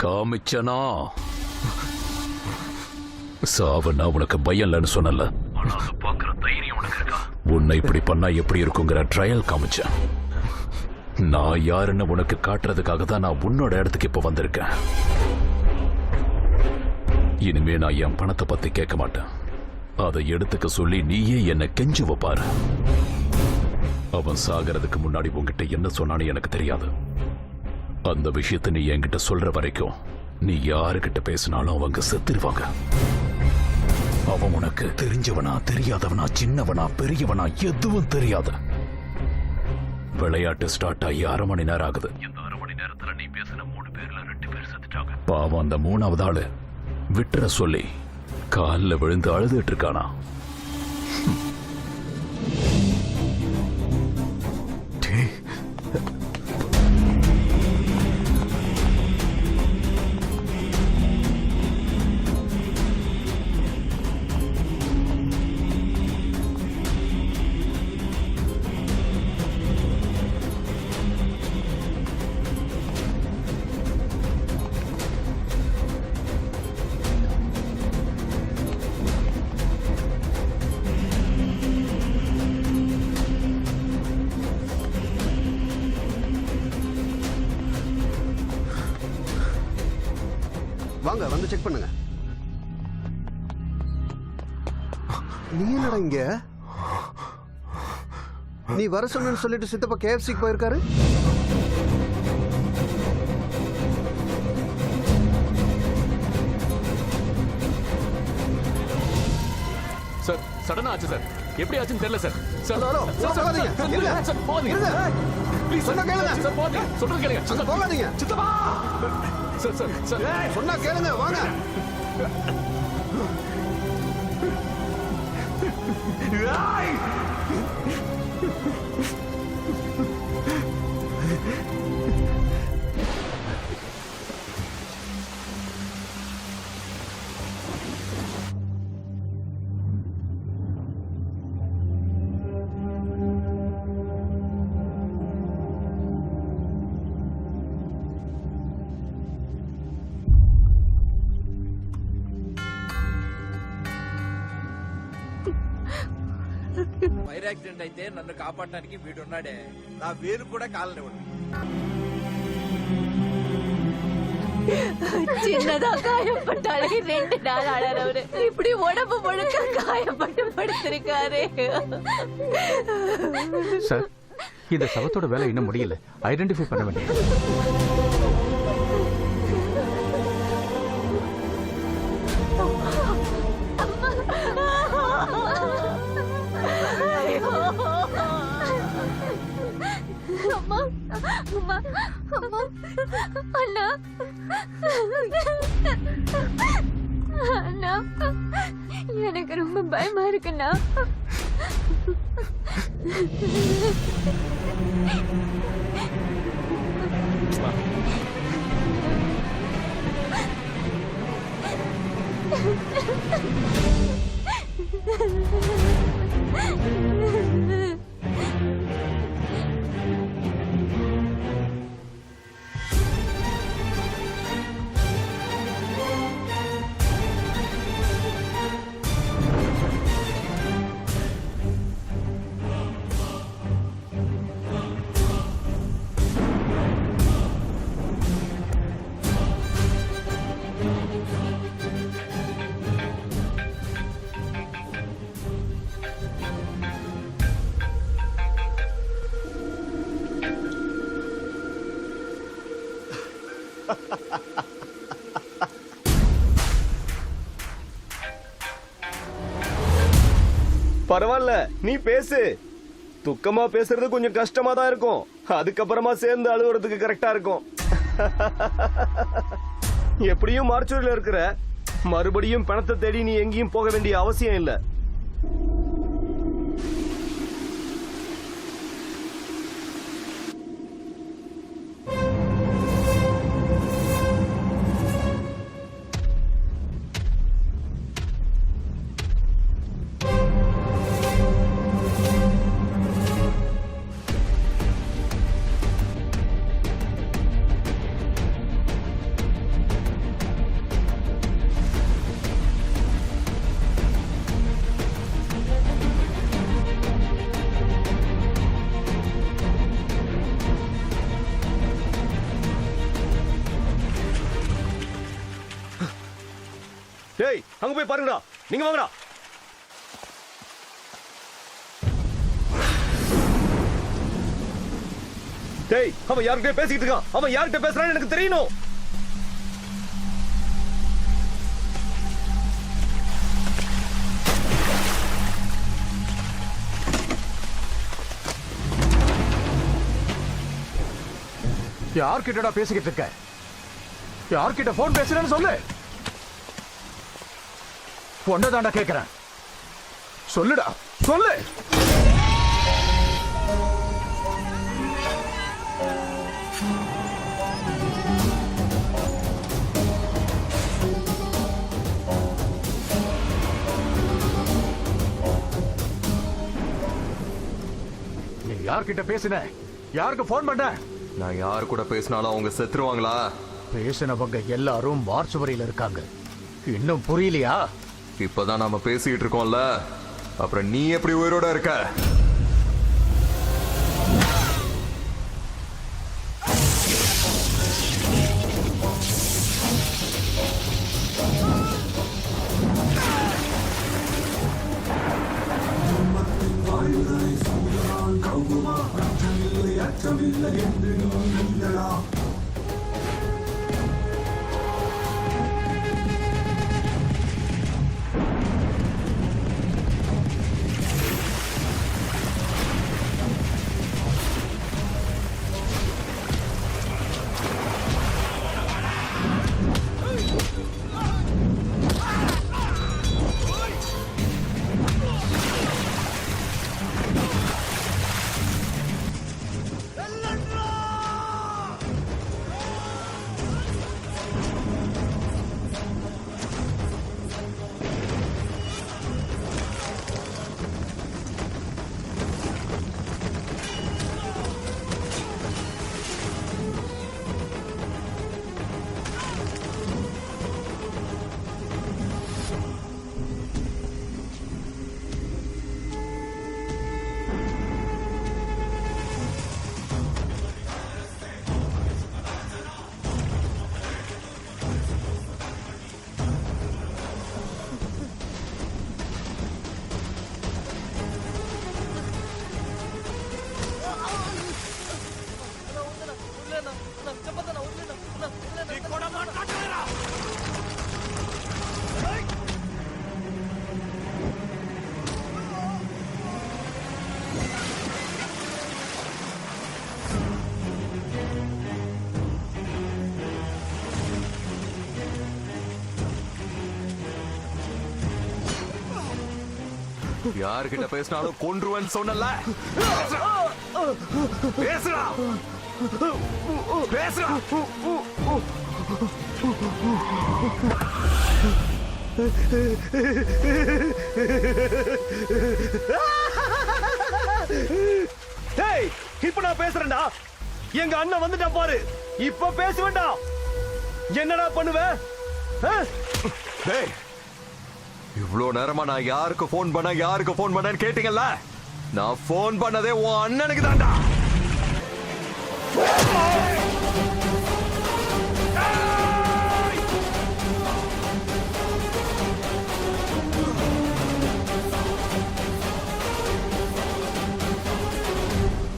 காமிச்சனா சாவனா உனக்கு பயம் இல்லைன்னு சொன்னல. உன்னை இப்படி பண்ணா எப்படி இருக்குங்கிற ட்ரையல் காமிச்சேன். நான் யாருன்னு உனக்கு காட்டுறதுக்காக தான் நான் உன்னோட இடத்துக்கு இப்ப வந்திருக்கேன். இனிமே நான் என் பணத்தை பத்தி கேட்க மாட்டேன். அதை எடுத்துக்க சொல்லி நீயே என்ன கெஞ்சுவ பாரு. அவன் சாகிறதுக்கு முன்னாடி உன்கிட்ட என்ன சொன்னான்னு எனக்கு தெரியாது. அந்த விஷயத்தை நீ என்கிட்ட சொல்ற வரைக்கும் நீ யாருக்கிட்ட பேசினாலும் அவங்க செத்துருவாங்க. அவன் உனக்கு தெரிஞ்சவனா, தெரியாதவனா, சின்னவனா, பெரியவனா எதுவும் தெரியாது. விளையாட்டு ஸ்டார்ட் ஆகி 1/2 மணி நேரம் ஆகுது. இந்த 1/2 மணி நேரத்துல நீ பேசின 3 பேர்ல 2 பேர் செத்துட்டாங்க. பாவம் அந்த 3வது ஆளு விட்டுற சொல்லி காலில் விழுந்து அழுதுட்டு இருக்கானா. வாங்க, வந்து செக் பண்ணுங்க. நீ என்னடா இங்க? நீ வர சொன்னு சொல்லிட்டு சித்தப்பா KFCக்கு போயிருக்காரு. சார் சடனா ஆச்சு சார். எப்படி ஆச்சுன்னு தெரியல சார். சார் ஹலோ, போகாதீங்க. இருங்க. சார் போகாதீங்க. இருங்க. ப்ளீஸ் சொன்னா கேளுங்க. சார் போகாதீங்க. சொல்றது கேளுங்க. அங்க போகாதீங்க. சித்தப்பா. சார் சார் சார் சொன்னா கேளுங்க, வாங்க. ఫైర్ యాక్సిడెంట్ అయితే నన్ను కాపాడటానికి వీడున్నాడే. నా వేలు కూడా కాలనివ్వడు. சின்னதா காயப்பட்டாலே 2 நாள் ஆளறவரு இப்படி உடம்பு முழுக்க காயப்பட்டு படுத்திருக்காரு. சார் இந்த சவத்தோட வேலை இன்னும் முடியல. ஐடென்டிஃபை பண்ண வேண்டியது. அம்மா அம்மா அம்மா அண்ணா அண்ணா எனக்கு ரொம்ப பயமா இருக்குண்ணா. பரவாயில்ல, நீ பேசு. துக்கமா பேசுறது கொஞ்சம் கஷ்டமா தான் இருக்கும், அதுக்கப்புறமா சேர்ந்து அழுகுறதுக்கு கரெக்டா இருக்கும். எப்படியும் மார்ச்சூரில் இருக்கிற, மறுபடியும் பணத்தை தேடி நீ எங்கேயும் போக வேண்டிய அவசியம் இல்லை. டேய், அங்க போய் பாருங்கடா. நீங்க வாங்கடா. டேய், அவன் யார்கிட்ட பேசிக்கிட்டு இருக்கான்? அவன் யார்கிட்ட பேசுறான்னு எனக்கு தெரியணும். யார்கிட்டடா பேசிக்கிட்டு இருக்க? யார்கிட்ட போன் பேசுறேன்னு சொல்லு. ஒன்னதாண்டா கேக்குறேன், சொல்லுடா, சொல்லு. நீ யார்கிட்ட பேசின? யாருக்கு போன் பண்ண? நான் யார் கூட பேசினாலும் அவங்க செத்துருவாங்களா? பேசினவங்க எல்லாரும் மார்ச்சுவரியில இருக்காங்க. இன்னும் புரியலையா? இப்பதான் நாம பேசிட்டு இருக்கோம்ல, அப்புறம் நீ எப்படி உயிரோட இருக்க? யார்கிட்ட பேசினாலும் கொன்றுவன் சொன்னல. பேசுடா, பேசுடா. டேய், இப்ப நான் பேசுறேன்டா. எங்க அண்ணன் வந்துட்டா பாரு. இப்ப பேச வேண்டாம். என்னடா பண்ணுவ? டேய், இவ்ளோ நேரமா நான் யாருக்கு போன் பண்ணேன்னு கேட்டீங்கல்ல? நான் போன் பண்ணதே உன் அண்ணனுக்கு தான்டா.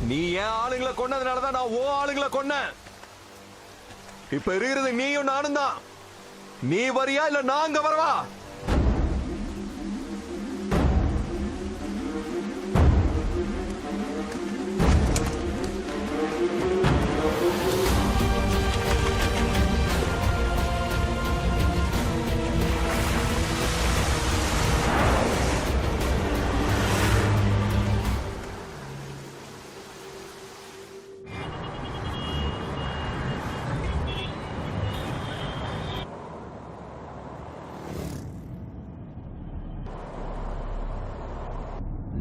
நீ ஏன் ஆளுங்களை கொன்னதுனாலதான் நான் ஓ ஆளுங்களை கொன்னேன். இப்ப இருக்கிறது நீயும் நானும் தான். நீ வரியா இல்ல நாங்க வரவா?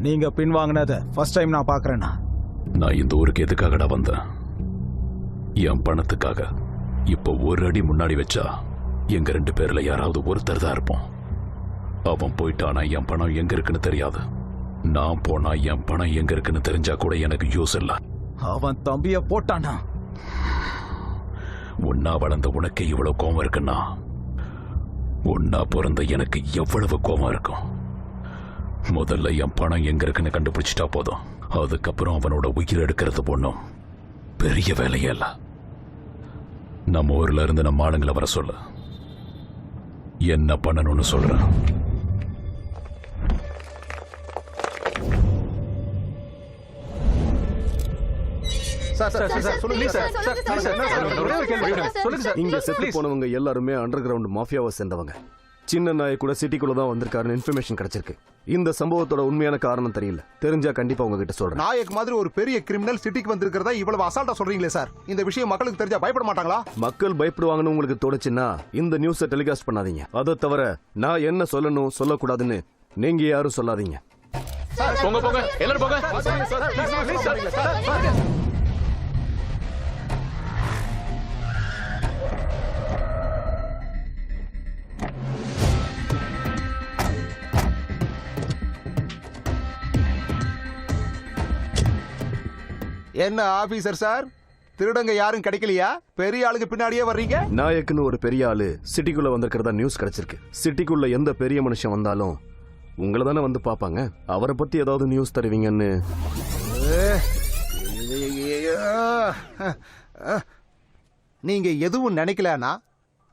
நீங்க பின்வாங்கினத ஃபர்ஸ்ட் டைம் நான் பாக்குறேன்னா. நான் இந்த ஊருக்கு எதுக்காகடா வந்தேன்? என் பணத்துக்காக. இப்ப ஒரு அடி முன்னாடி வச்சா எங்க 2 பேர்ல யாராவது ஒருத்தர் தான் இருப்போம். அவன் போயிட்டானா என் பணம் எங்க இருக்குன்னு தெரியாது. நான் போனா என் பணம் எங்க இருக்குன்னு தெரிஞ்சா கூட எனக்கு யூஸ் இல்ல. அவன் தம்பிய போட்டானா? ஒன்னா வளர்ந்த உனக்கு இவ்வளவு கோவம் இருக்குன்னா ஒன்னா பிறந்த எனக்கு எவ்வளவு கோவம் இருக்கும். முதல்ல என் பணம் எங்க இருக்குன்னு கண்டுபிடிச்சிட்டா போதும். அதுக்கப்புறம் அவனோட உயிர் எடுக்கிறது ஒண்ணும் பெரிய வேலையே இல்ல. நம்ம ஊர்ல இருந்து நம்ம ஆளுங்களை வர சொல்லு. என்ன பண்ணணும்னு சொல்றேன். இங்க செத்து போனவங்க எல்லாருமே அண்டர் கிரவுண்ட் மாஃபியாவை சேர்ந்தவங்க. சின்ன நாய் கூட சிட்டிக்குள்ள தான் வந்திருக்காருன்னு இன்ஃபர்மேஷன் கிடைச்சிருக்கு. இந்த சம்பவத்தோட உண்மையான காரணம் தெரியல. தெரிஞ்சா கண்டிப்பா உங்ககிட்ட சொல்றேன். நாயக் மாதிரி ஒரு பெரிய கிரிமினல் சிட்டிக்கு வந்திருக்கிறதா இவ்வளவு அசால்ட்டா சொல்றீங்களே சார். இந்த விஷயம் மக்களுக்கு தெரிஞ்சா பயப்பட மாட்டாங்களா? மக்கள் பயப்படுவாங்கன்னு உங்களுக்கு தோணுச்சுன்னா இந்த நியூஸை டெலிகாஸ்ட் பண்ணாதீங்க. அதை தவிர நான் என்ன சொல்லணும் சொல்லக்கூடாதுன்னு நீங்க யாரும் சொல்லாதீங்க. போங்க போங்க எல்லாரும் போங்க. என்ன ஆபீசர் சார், திருடங்க யாரும் கிடைக்கலையா? பெரிய ஆளுங்க பின்னாடியே வர்றீங்க. நாயக்குன்னு ஒரு பெரிய ஆளு சிட்டிக்குள்ள வந்திருக்கிறதா நியூஸ் கிடைச்சிருக்கு. சிட்டிக்குள்ள எந்த பெரிய மனுஷன் வந்தாலும் உங்களை தானே வந்து பாப்பாங்க. அவரை பத்தி ஏதாவது நியூஸ் தருவீங்கன்னு. நீங்க எதுவும் நினைக்கலனா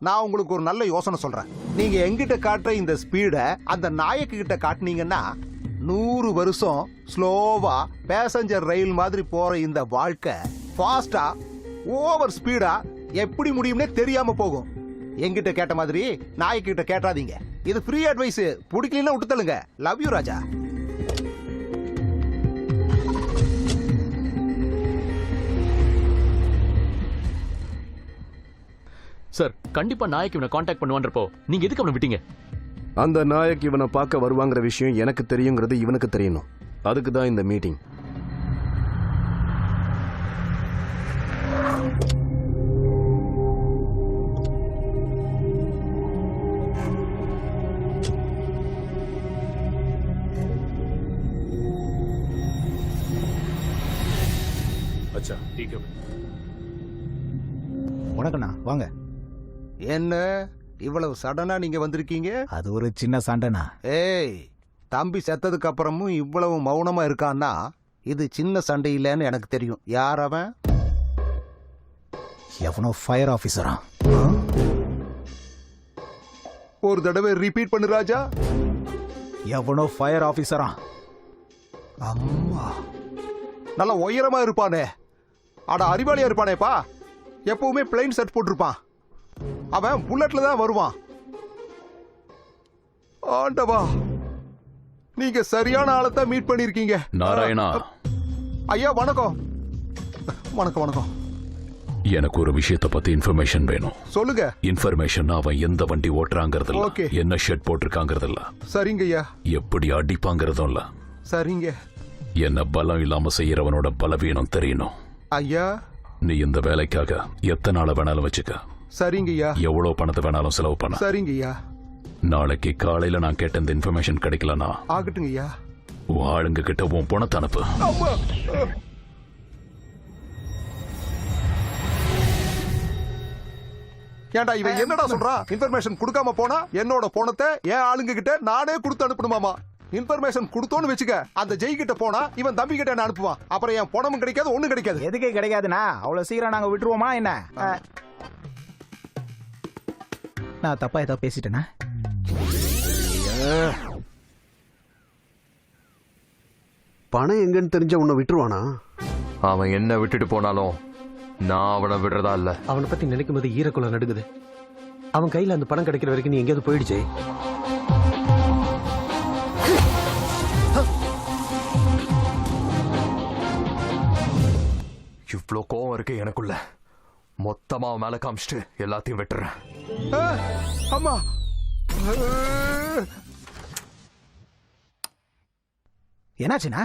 நான் உங்களுக்கு ஒரு நல்ல யோசனை சொல்றேன். நீங்க எங்கிட்ட காட்டுற இந்த ஸ்பீட அந்த நாயக்கு கிட்ட காட்டுனீங்கன்னா 100 வருஷம் ஸ்லோவா பேசஞ்சர் ரயில் மாதிரி போற இந்த வாழ்க்கை ஃபாஸ்டா ஓவர் ஸ்பீடா எப்படி முடியும்னே தெரியாம போகும். எங்கிட்ட கேட்ட மாதிரி நாயக்கிட்ட கேட்டாதீங்க. இது ஃப்ரீ அட்வைஸ். பிடிக்கலன்னா விட்டு தள்ளுங்க. Love you Raja. சார் கண்டிப்பா நாயக் இவனை காண்டாக்ட் பண்ணுவான்றப்போ நீங்க எதுக்கு அவனை விட்டீங்க? அந்த நாயக் இவனை பார்க்க வருவாங்கிற விஷயம் எனக்கு தெரியுங்கிறது இவனுக்கு தெரியணும். அதுக்கு தான் இந்த மீட்டிங். அச்சா ठीक है. வணக்கண்ணா வாங்க. என்ன இவ்வளவு சடனா நீங்க வந்திருக்கீங்க? அது ஒரு சின்ன சண்டைண்ணா. ஏய், தம்பி செத்ததுக்கு அப்புறமும் இவ்வளவு மௌனமா இருக்கான்னா இது சின்ன சண்டை இல்லைன்னு எனக்கு தெரியும். யார் அவன்? எவனோ ஃபயர் ஆபீசரா? ஒரு தடவை ரிப்பீட் பண்ணு ராஜா. எவனோ ஃபயர் ஆபீசரா? அம்மா, நல்லா உயரமா இருப்பானே. அட அறிவாளியா இருப்பானேப்பா. எப்பவுமே பிளைன் செட் போட்டிருப்பான். அவன் புல்லட்ல தான் வருவான். ஆண்டவா, நீங்க சரியான ஆளத்தான் மீட் பண்ணிருக்கீங்க. நாராயணா. ஐயா வணக்கம். வணக்கம் வணக்கம். எனக்கு ஒரு விஷயத்தை பத்தி இன்ஃபர்மேஷன் வேணும். சொல்லுங்க. இன்ஃபர்மேஷன் அவன் எந்த வண்டி ஓட்டுறாங்கிறது இல்ல, Okay. என்ன ஷர்ட் போட்டிருக்காங்கிறது இல்ல, சரிங்க ஐயா. எப்படி அடிப்பாங்கிறதும் இல்ல. சரிங்க என்ன பலம் இல்லாம செய்யறவனோட பலவீனம் தெரியணும். ஐயா. நீ இந்த வேலைக்காக எத்தனை நாள வேணாலும் வச்சுக்க. சரிங்க ஐயா. எவ்வளவு பணத்தை வேணாலும் செலவு பண்ண. சரிங்க ஐயா. நாளைக்கு காலையில நான் கேட்ட இந்த இன்ஃபர்மேஷன் கிடைக்கலனா ஆகட்டுங்க ஐயா. உன் ஆளுங்க கிட்ட உன் பணத்தை அனுப்பு. ஏண்டா இவன் என்னடா சொல்றா? இன்ஃபர்மேஷன் கொடுக்காம போனா என்னோட பணத்தை என் ஆளுங்க கிட்ட நானே கொடுத்து அனுப்பணுமாமா. இன்ஃபர்மேஷன் கொடுத்தோன்னு வெச்சுக்க, அந்த ஜெய் கிட்ட போனா இவன் தம்பி கிட்ட என்ன அனுப்புவான். அப்புறம் என் பணமும் கிடைக்காது, ஒண்ணும் கிடைக்காது. எதுக்கே கிடைக்காதுண்ணா? அவ்வளவு சீக்கிரம் நாங்க விட்டுருவோமா என்ன? நான் தப்பா ஏதாவது பேசிட்டேனா? பணம் எங்கன்னு தெரிஞ்ச உன்னை விட்டுருவானா? அவன் என்ன விட்டுட்டு போனாலும் நான் அவனை விடுறதா இல்ல. அவனை பத்தி நினைக்கும் போது ஈரக்குள்ள நடுங்குது. அவன் கையில அந்த பணம் கிடைக்கிற வரைக்கும் நீ எங்கேயாவது போயிடுச்சே. இவ்ளோ கோவம் இருக்கு எனக்குள்ள. மொத்தமா அவன் மேல காமிச்சிட்டு எல்லாத்தையும் விட்டுறேன். அம்மா என்னாச்சுண்ணா?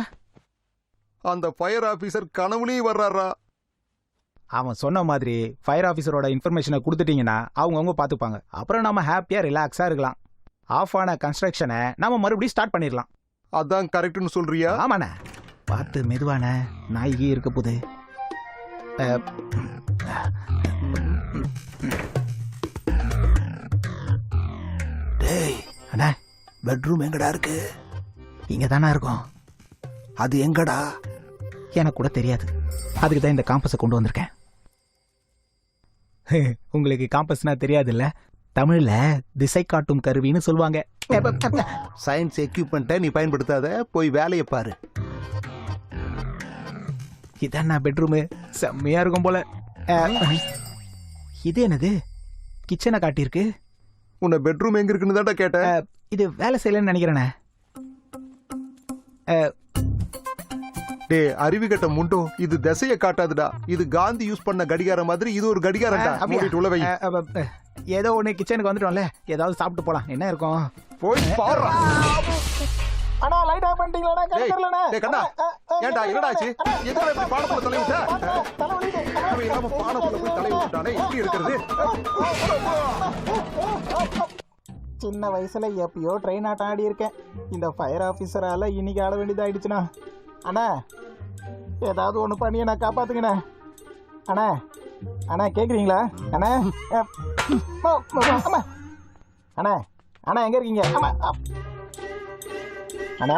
அந்த ஃபயர் ஆபீசர் கனவுலயும் வர்றாரா? அவன் சொன்ன மாதிரி ஃபயர் ஆஃபீஸரோட இன்ஃபர்மேஷனை கொடுத்துட்டீங்கன்னா அவங்கவுங்க பார்த்துப்பாங்க. அப்புறம் நம்ம ஹாப்பியா ரிலாக்ஸா இருக்கலாம். ஆஃப் ஆன கன்ஸ்ட்ரக்ஷனை நம்ம மறுபடியும் ஸ்டார்ட் பண்ணிடலாம். அதான் கரெக்ட்னு சொல்றியா? ஆமாண்ணே. பார்த்து மெதுவான நாய்கி இருக்க போது. டேய் அண்ணா, பெட்ரூம் எங்கடா இருக்கு? இங்க தானே இருக்கும். அது எங்கடா? எனக்கு கூட தெரியாது. அதுக்கு தான் இந்த காம்பஸை கொண்டு வந்திருக்கேன். உங்களுக்கு காம்பஸ்னா தெரியாதுல்ல? தமிழ்ல திசை காட்டும் கருவின்னு சொல்லுவாங்க. சயின்ஸ் எக்யூப்மெண்ட்டை நீ பயன்படுத்தாத, போய் வேலையை பாரு. இதான் நான் பெட்ரூமு. செம்மையா இருக்கும் போல. இது என்னது? கிச்சனை காட்டியிருக்கு. உன்னை பெட்ரூம் எங்க இருக்குன்னு தான்டா கேட்டேன். இது வேலை செய்யலன்னு நினைக்கிறேனே. டே அறிவு கட்ட முண்டோ, இது திசைய காட்டாதுடா. இது காந்தி யூஸ் பண்ண கடிகாரம் மாதிரி இது ஒரு கடிகாரம்டா. மூடிட்டு உள்ள வை. ஏதோ ஒண்ணு கிச்சனுக்கு வந்துட்டோம்ல, ஏதாவது சாப்பிட்டு போலாம். என்ன இருக்கும்? போய் பாருடா. அண்ணா லைட் ஆஃப் பண்ணிட்டீங்களாடா? கரெக்ட்லண்ணே. டேய் கண்ணா, ஏன்டா என்னடா ஆச்சு? எதுல இப்படி பாடத்துல தலை விட்ட? அவன் இல்லாம பாடத்துல போய் தலை விட்டானே, இப்படி இருக்குது. சின்ன வயசுல எப்பயோ ட்ரெயின் ஆட்டம் ஆடி இருக்கேன். இந்த ஃபயர் ஆஃபீஸரால இன்னைக்கு ஆட வேண்டியதாயிடுச்சுண்ணா. அண்ணா ஏதாவது ஒண்ணு பண்ணி நான் காப்பாத்துங்கண்ணா. அண்ணா அண்ணா கேக்குறீங்களா? அண்ணா அண்ணா அண்ணா எங்க இருக்கீங்க? அண்ணா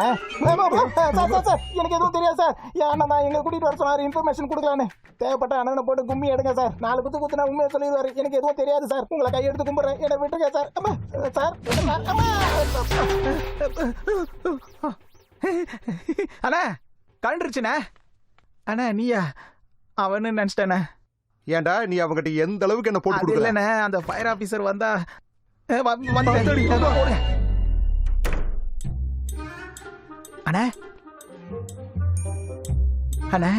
சார் எனக்கு எதுவும் தெரியாது சார். அண்ணா நான் எங்க கூட்டிட்டு வர சொன்னாரு இன்ஃபர்மேஷன் கொடுக்கலான்னு. தேவைப்பட்ட அண்ணனை போட்டு கும்மி எடுங்க சார். 4 குத்து குத்துனா உண்மையை சொல்லிடுவாரு. எனக்கு எதுவும் தெரியாது சார். உங்களை கையெடுத்து கும்பிடுறேன். என்னை விட்டுருங்க சார். சார் அண்ணா கண்டுருச்சுண்ணே. அண்ணா நீயா? அவனு நினைச்சிட்டேண்ணே. ஏன்டா நீ அவங்ககிட்ட எந்த அளவுக்கு என்ன போட்டு கொடுக்கல? இல்லண்ணே, அந்த ஃபயர் ஆபீசர் வந்தா அண்ணா அண்ணா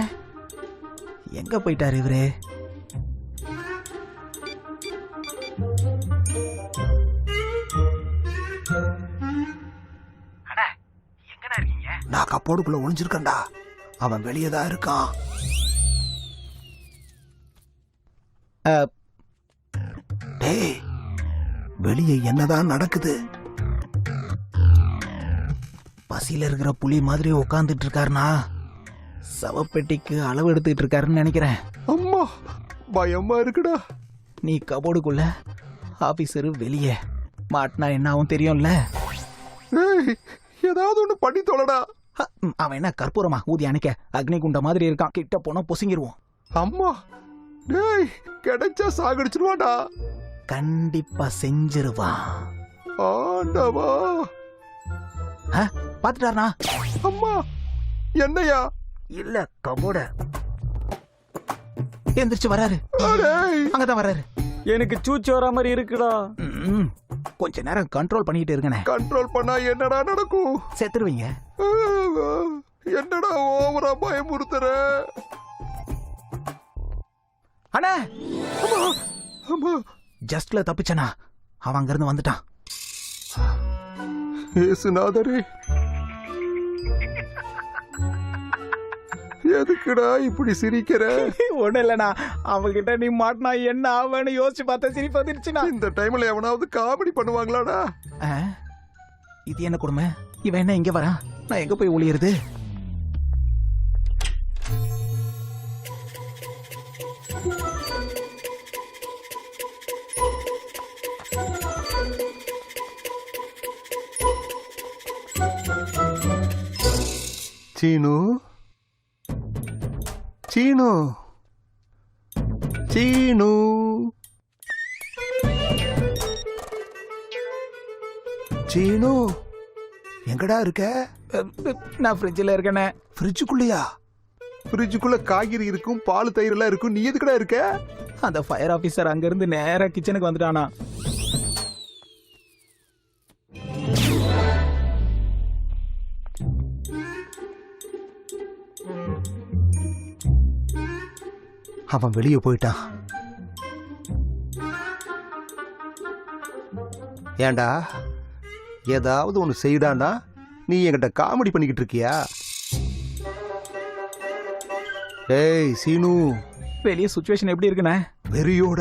எங்க போயிட்டாரு இவரு? நான் கப்போடுக்குள்ள ஒளிஞ்சிருக்கேன்டா. அவன் வெளியே தான் இருக்கான். டேய் வெளியே என்னதான் நடக்குது? பசியில இருக்கிற புலி மாதிரி உட்காந்துட்டு இருக்காருனா சவப்பெட்டிக்கு அளவு எடுத்துட்டு இருக்காருன்னு நினைக்கிறேன். அம்மா பயமா இருக்குடா. நீ கபோர்டுக்குள்ள, ஆபீசரு வெளியே. மாட்டினா என்ன ஆகும் தெரியும்ல? ஏதாவது ஒண்ணு பண்ணி தொலைடா. அவன் என்ன கற்பூரமா ஊதி அணைக்க அக்னி குண்ட மாதிரி இருக்கான். கிட்ட போனா பொசுங்கிருவோம். அம்மா டேய் கிடைச்சா சாகடிச்சிருவாடா. கண்டிப்பா செஞ்சிருவான். ஆண்டவா பாத்துட்டாருனா? அம்மா என்னையா? இல்ல கபோட எந்திரிச்சு வராரு. அங்கதான் வராரு. எனக்கு சூச்சு வர மாதிரி இருக்குடா. கொஞ்ச நேரம் கண்ட்ரோல் பண்ணிட்டு இருக்கனே. கண்ட்ரோல் பண்ணா என்னடா நடக்கும்? செத்துருவீங்க. என்னடா ஓவரா பயமுறுத்துற? அண்ணா ஜஸ்ட்ல தப்பிச்சனா? அவன் அங்க இருந்து வந்துட்டான். ஏசுநாதரே எதுக்குடா இப்படி சிரிக்கிற? ஒண்ணு இல்லண்ணா, அவகிட்ட நீ மாட்டினா என்ன ஆவன்னு யோசிச்சு பார்த்த சிரிப்பு வந்துருச்சுண்ணா. இந்த டைம்ல எவனாவது காமெடி பண்ணுவாங்களாடா? இது என்ன கொடுமை? இவன் என்ன இங்க வரான்? நான் எங்க போய் ஒளியறது? சீனு சீனு சீனு சீனு எங்கடா இருக்க? நான் ஃப்ரிட்ஜில் இருக்கேனே. ஃப்ரிட்ஜுக்குள்ளயா? ஃப்ரிட்ஜுக்குள்ள காய்கறி இருக்கும், பால் தயிர் எல்லாம் இருக்கும். நீ எதுக்குடா இருக்க? அந்த ஃபயர் ஆபீசர் அங்கிருந்து நேரா கிச்சனுக்கு வந்துட்டானா. அவன் வெளியே போயிட்டான். ஏண்டா ஏதாவது ஒண்ணு செய்தாண்டா? நீ என்கிட்ட காமெடி பண்ணிக்கிட்டு இருக்கியா? டேய் சீனு, வெளியே சுச்சுவேஷன் எப்படி இருக்குண்ணே? வெறியோட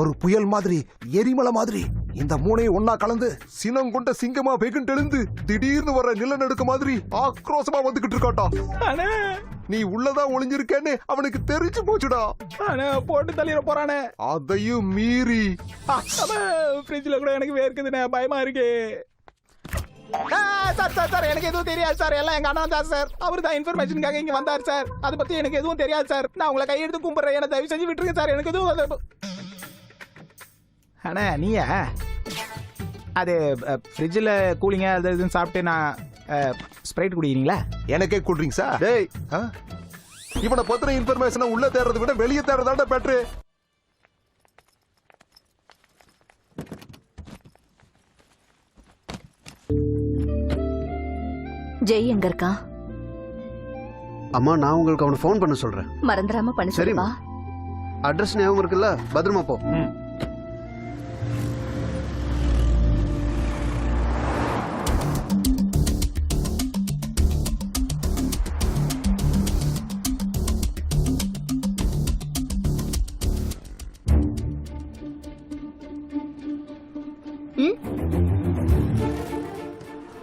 ஒரு புயல் மாதிரி, எரிமலை மாதிரி இந்த மூணையும் ஒன்னா கலந்து சினம் கொண்ட சிங்கமா வெகுண்டு எழுந்து திடீர்னு வர நிலநடுக்க மாதிரி ஆக்ரோஷமா வந்துகிட்டு இருக்காட்டா. அண்ணே, நீ உள்ளதான் ஒளிஞ்சிருக்கேன்னு அவனுக்கு தெரிஞ்சு போச்சுடா. அண்ணே போட்டு தள்ளிட போறானே. அதையும் மீறி ஃப்ரிட்ஜ்ல கூட எனக்கு வேர்க்குதுண்ணே, பயமா இருக்கு. சார் சார் சார் எனக்கு எதுவும் தெரியாது சார். எல்லாம் எங்க அண்ணா தான் சார். அவர் தான் இன்ஃபர்மேஷனுக்காக இங்க வந்தார் சார். அதை பத்தி எனக்கு எதுவும் தெரியாது சார். நான் உங்களை கையெடுத்து கும்பிடுறேன். என்ன தயவு செஞ்சு விட்டுருங்க சார். எனக்கு எதுவும். அண்ணா நீயா? அது ஃப்ரிட்ஜில் கூலிங்க அது இதுன்னு சாப்பிட்டு நான் ஸ்ப்ரைட் குடிக்கிறீங்களா? எனக்கே கூல்ட்ரிங்க்ஸா? டேய், இவனை பத்தின இன்ஃபர்மேஷனை உள்ள தேடுறதை விட வெளியே தேடுறதாண்டா பெட்ரு. ஜெய் எங்க இருக்கா? அம்மா நான் உங்களுக்கு அவனை ஃபோன் பண்ண சொல்றேன். மறந்துடாம பண்ண சரிம்மா. சொல்லுப்பா. அட்ரஸ் ஞாபகம் இருக்குல்ல? பத்திரமா போ.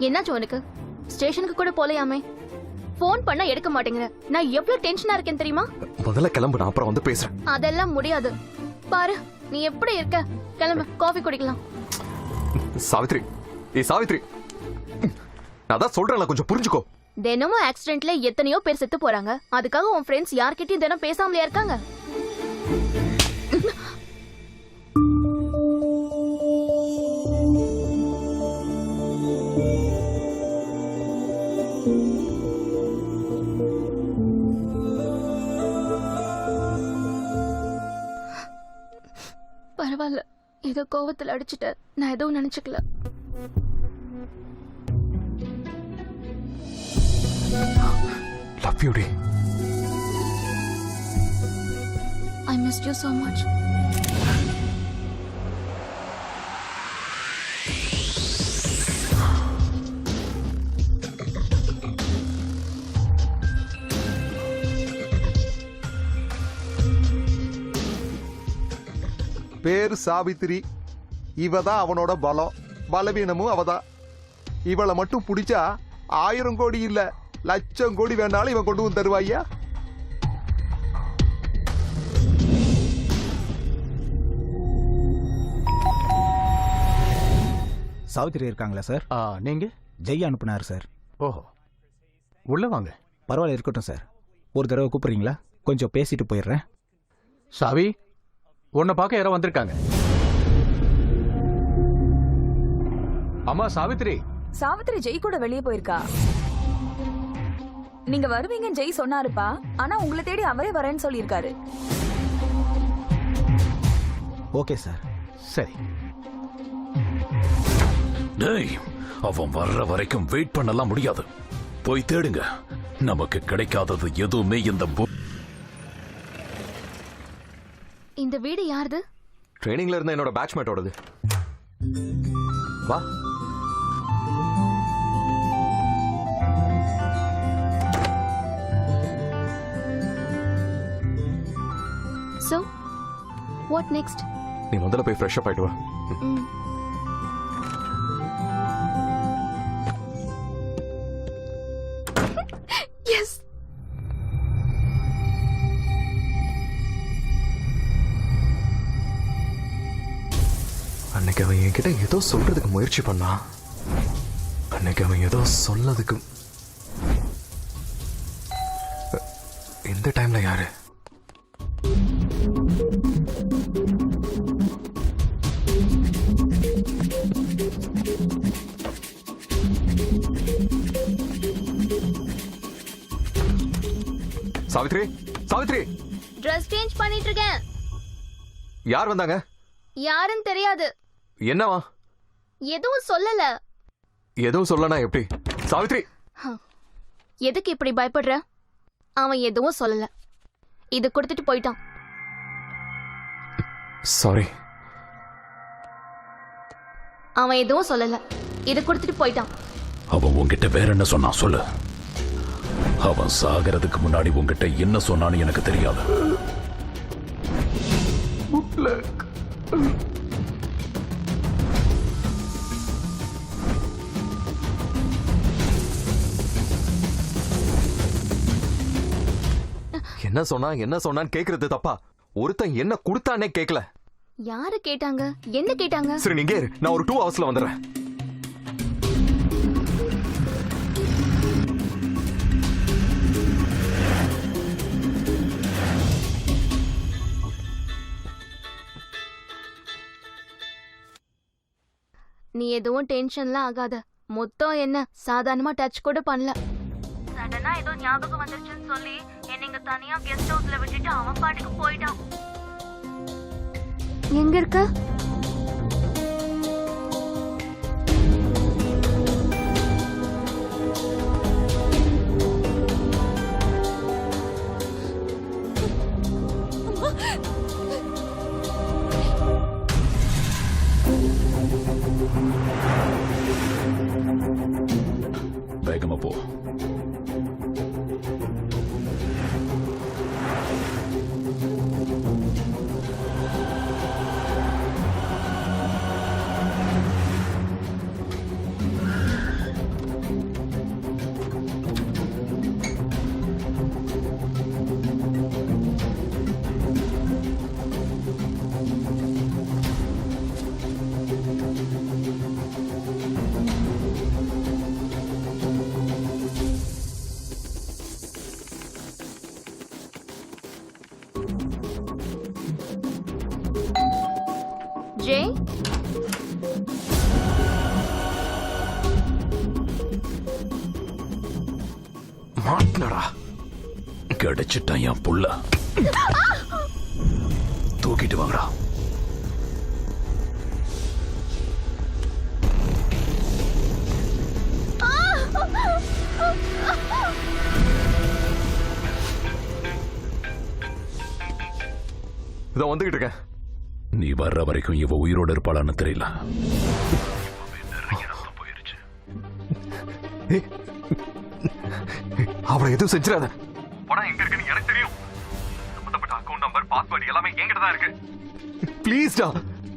என்னாச்சு உனக்கு? ஸ்டேஷனுக்கு கூட போலையாமே. போன் பண்ணா எடுக்க மாட்டேங்கிற. நான் எவ்வளவு டென்ஷனா இருக்கேன் தெரியுமா? முதல்ல கிளம்பு, நான் அப்புறம் வந்து பேசுறேன். அதெல்லாம் முடியாது. பாரு நீ எப்படி இருக்க. கிளம்பு, காஃபி குடிக்கலாம். சாவித்ரி, சாவித்ரி, நான் தான் சொல்றேன்ல, கொஞ்சம் புரிஞ்சுக்கோ. தினமும் ஆக்சிடென்ட்ல எத்தனையோ பேர் செத்து போறாங்க. அதுக்காக உன் ஃப்ரெண்ட்ஸ் யார்கிட்டயும் தினம் பேசாமலையா இருக்காங்க? பரவாயில்ல, ஏதோ கோவத்துல அடிச்சுட்ட. நான் எதுவும் நினைச்சுக்கல. Love you, dear. I missed you so much. பேரு சாவித்திரி. இவதான் அவனோட பலம், பலவீனமும் அவதான். இவளை மட்டும் பிடிச்சா 1000 கோடி இல்ல 1,00,000 கோடி வேணாலும் இவன் கொண்டு வந்து தருவாய்யா. சாவித்திரி இருக்காங்களா சார்? நீங்க? ஜெய் அனுப்புனார் சார். ஓஹோ, உள்ள வாங்க. பரவாயில்ல, இருக்கட்டும் சார். ஒரு தடவை கூப்பிடுறீங்களா? கொஞ்சம் பேசிட்டு போயிடுறேன். சாவி, உன்னை பார்க்க யாரோ வந்திருக்காங்க. அம்மா சாவித்ரி. சாவித்திரி ஜெய் கூட வெளியே போயிருக்கா. நீங்க வருவீங்க ஜெய் சொன்னாருப்பா. ஆனா உங்களை தேடி அவரே வரேன்னு சொல்லியிருக்காரு. Okay sir. சரி. டேய், அவன் வர்ற வரைக்கும் வெயிட் பண்ணலாம் முடியாது. போய் தேடுங்க. நமக்கு கிடைக்காதது எதுவுமே இந்த வீடு யாருது? ட்ரைனிங்ல இருந்த என்னோட பேட்ச்மேட்டோடது. வா. So, what next? நீ முதல்ல போய் ஃப்ரெஷ் அப் ஆயிட்டு வா. Yes. அன்னைக்கு அவன் என்கிட்ட ஏதோ சொல்றதுக்கு முயற்சி பண்ணா. அன்னைக்கு அவன் ஏதோ சொல்லதுக்கு. இந்த டைம்ல யாரு? சாவித்ரி, சாவித்ரி, ட்ரெஸ் சேஞ்ச் பண்ணிட்டு இருக்கேன். யார் வந்தாங்க? யாருன்னு தெரியாது. என்னவா? எதுவும் சொல்லல. எதுவும் சொல்லனா எப்படி? சாவித்ரி, எதுக்கு இப்படி பயப்படுற? அவன் எதுவும் சொல்லல. இது கொடுத்துட்டு போயிட்டான். சாரி. அவன் எதுவும் சொல்லல. இது கொடுத்துட்டு போயிட்டான். அவன் உன்கிட்ட வேற என்ன சொன்னான் சொல்லு. அவன் சாகிறதுக்கு முன்னாடி உன்கிட்ட என்ன சொன்னான்னு எனக்கு தெரியாது. என்ன சொன்னா என்ன சொன்னான்னு கேக்குறது தப்பா? ஒருத்தன் என்ன கொடுத்தானே கேக்கல. யாரு கேட்டாங்க? என்ன கேட்டாங்க? சரி நீங்க இரு, நான் ஒரு 2 ஹவர்ஸ்ல வந்துடுறேன். நீ எதுவும் டென்ஷன்லாம் ஆகாத. மொத்தம் என்ன சாதாரணமா டச் கூட பண்ணல. சடனா ஏதோ ஞாபகம் வந்துருச்சுன்னு சொல்லி என்ன இங்க தனியா கெஸ்ட் ஹவுஸ்ல விட்டுட்டு அவன் பாட்டுக்கு போயிட்டான். எங்க இருக்க? வேகமா போ. ஜே, மாட்னடா. கிடைச்சிட்டான் என் புள்ள. தூக்கிட்டு வாங்கடா. இதோ வந்துகிட்டு இருக்கேன். நீ வர்ற வரைக்கும் இவ உயிரோட இருப்பாளான்னு தெரியல. அவளை எதுவும் செஞ்சிடாத. பணம் எங்க இருக்குன்னு எனக்கு தெரியும். சம்பந்தப்பட்ட அக்கவுண்ட் நம்பர், பாஸ்வேர்ட் எல்லாமே என்கிட்ட தான் இருக்கு. ப்ளீஸ்டா,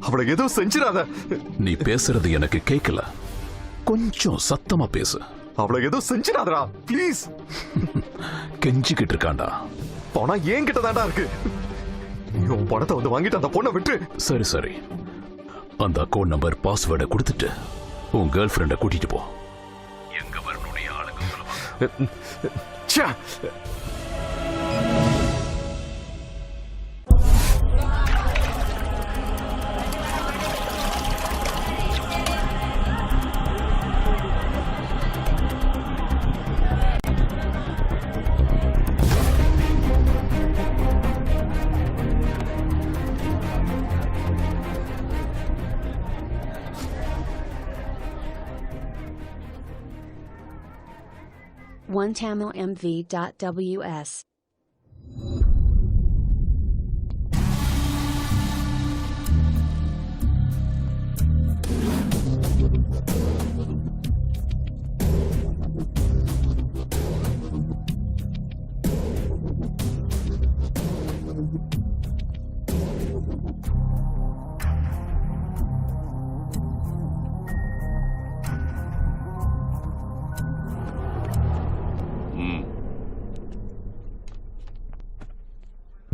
அவளை எதுவும் செஞ்சிடாத. நீ பேசுறது எனக்கு கேட்கல. கொஞ்சம் சத்தமா பேசு. அவளை எதுவும் செஞ்சிடாதடா ப்ளீஸ். கெஞ்சிக்கிட்டு இருக்காண்டா. பணம் என்கிட்ட தான்டா இருக்கு. நீ உன் பணத்தை வந்து வாங்கிட்டு அந்த பொண்ணை விட்டு. சரி சரி, அந்த அக்கவுண்ட் நம்பர் பாஸ்வேர்டை கொடுத்துட்டு உன் கேர்ள் ஃப்ரெண்டை கூட்டிட்டு போ. எங்க வரணுடைய ஆளுங்க சொல்லுவாங்க. ச்சே. OneTamilMV.ws.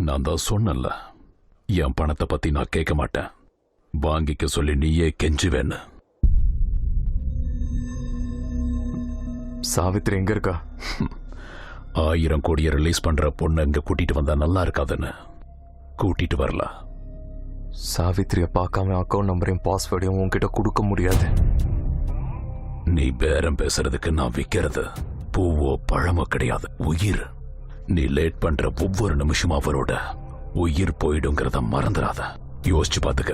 நான் தான் சொன்னல, என் பணத்தை பத்தி நான் கேட்க மாட்டேன். வாங்கிக்க சொல்லி நீயே கெஞ்சுவேன்னு. சாவித்ரி எங்க இருக்கா? 1000 கோடியை ரிலீஸ் பண்ற பொண்ணு இங்க கூட்டிட்டு வந்தா நல்லா இருக்காதுன்னு கூட்டிட்டு வரல. சாவித்ரிய பார்க்காம அக்கவுண்ட் நம்பரையும் பாஸ்வேர்டையும் உன்கிட்ட கொடுக்க முடியாது. நீ பேரம் பேசுறதுக்கு நான் விக்கிறது பூவோ பழமோ கிடையாது, உயிர். நீ லேட் பண்ற ஒவ்வொரு நிமிஷமும் அவரோட உயிர் போயிடுங்கிறத மறந்துடாத. யோசிச்சு பாத்துக்க.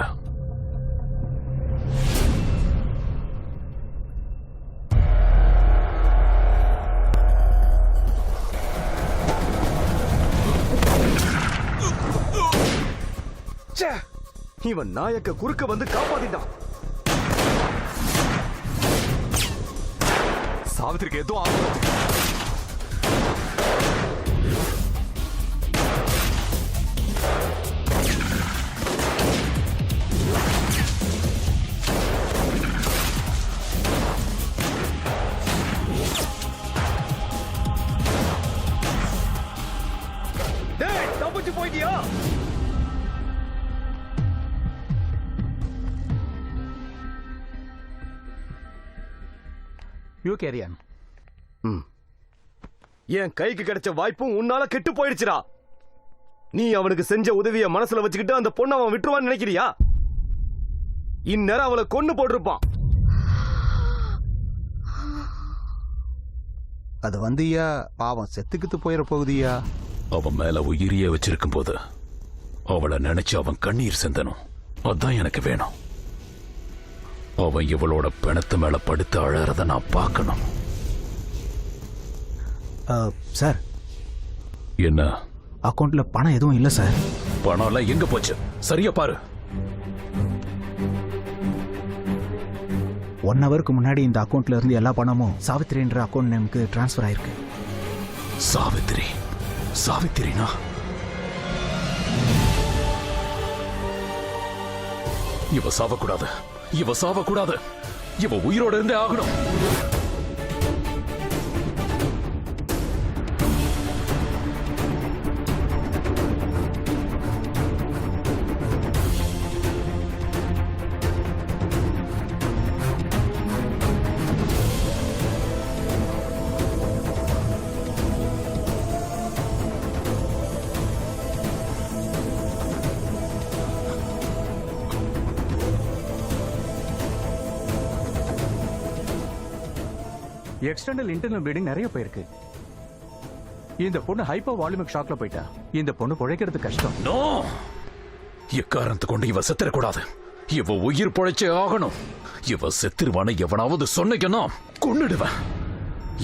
இவன் நாயக்க குறுக்க வந்து காப்பாத்திட்டான். சாவித்திரிக்கு எதுவும் ஆகும். தப்பிச்சு போயிட்டியா? You carry on. என் கைக்கு கிடைச்ச வாய்ப்பும் உன்னால கெட்டு போயிடுச்சுடா. நீ அவனுக்கு செஞ்ச உதவிய மனசுல வச்சுக்கிட்டு அந்த பொண்ணை அவன் விட்டுருவான்னு நினைக்கிறியா? இந்நேரம் அவளை கொன்னு போட்டிருப்பான். அது வந்துயா பாவம் செத்துக்கிட்டு போயிட போகுதியா. அவன் மேல உயிரியே வச்சிருக்கும் போது அவளை நினைச்சு அவன் கண்ணீர் சிந்தனும். அதான் எனக்கு வேணும். அவன் இவளோட பிணத்து மேல படுத்து அழறத நான் பார்க்கணும். சார், என்ன அக்கவுண்ட்ல பணம் எதுவும் இல்ல சார். பணம் எல்லாம் எங்க போச்சு? சரியா பாரு. 1 ஹவருக்கு முன்னாடி இந்த அக்கவுண்ட்ல இருந்து எல்லா பணமும் சாவித்திரின்ற அக்கவுண்ட் நேமுக்கு டிரான்ஸ்ஃபர் ஆயிருக்கு. சாவித்திரி? சாவித்திரினா இவ சாவக்கூடாது. இவ சாவக்கூடாது. இவ உயிரோட இருந்தே ஆகணும். எக்ஸ்டர்னல் இன்டர்னல் ப்ளீடிங் நிறைய போயிருக்கு. இந்த பொண்ணு ஹைப்பர் வால்யூமிக் ஷாக்ல போயிட்டா. இந்த பொண்ணு பிழைக்கிறது கஷ்டம். நோ, எக்காரணத்தை கொண்டு இவ செத்துறக்கூடாது. இவ உயிர் பிழைச்சே ஆகணும். இவ செத்துருவான எவனாவது சொன்னிக்கனா கொன்னுடுவேன்.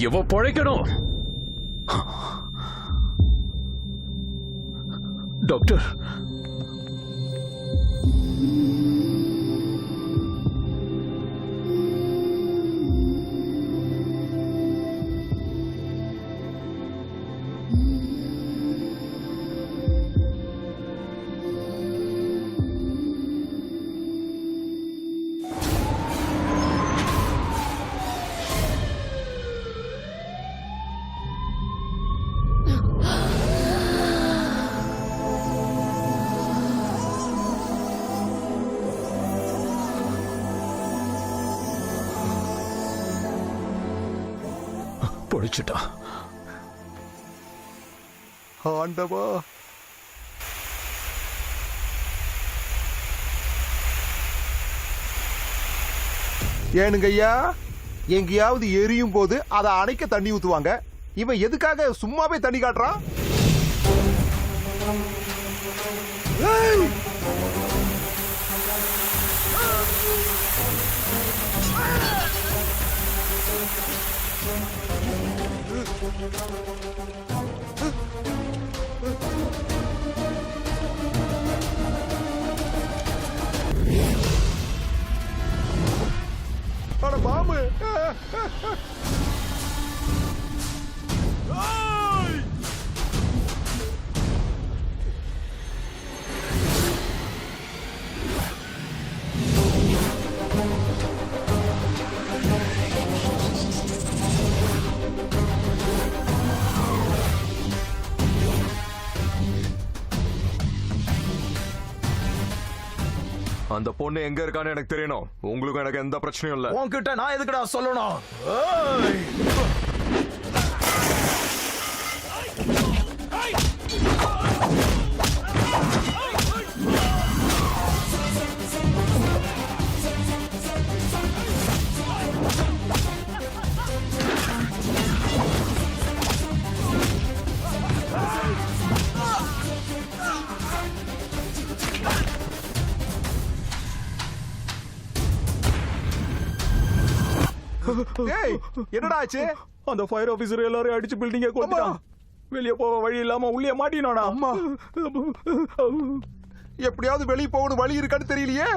இவ பிழைக்கணும். டாக்டர், பொழிச்சுட்டா. ஆண்டவா, ஏனுங்க ஐயா, எங்கேயாவது எரியும் போது அதை அணைக்க தண்ணி ஊத்துவாங்க. இவன் எதுக்காக சும்மாவே தண்ணி காட்டுறான்? ஏய்! அட பாம்பு! அந்த பொண்ணு எங்க இருக்கான்னு எனக்கு தெரியணும். உங்களுக்கு எனக்கு எந்த பிரச்சனையும் இல்ல. உன்கிட்ட நான் எதுக்குடா சொல்லணும்? ஏய் என்னடா ஆச்சு? அந்த ஃபயர் ஆபீசர் எல்லாரும் அடிச்சு பில்டிங்க கொளுத்திட்டான். வெளிய போக வழி இல்லாம உள்ளே மாட்டினானா. அம்மா எப்படியாவது வெளிய போகணும், வழி இருக்கான்னு தெரியலையே.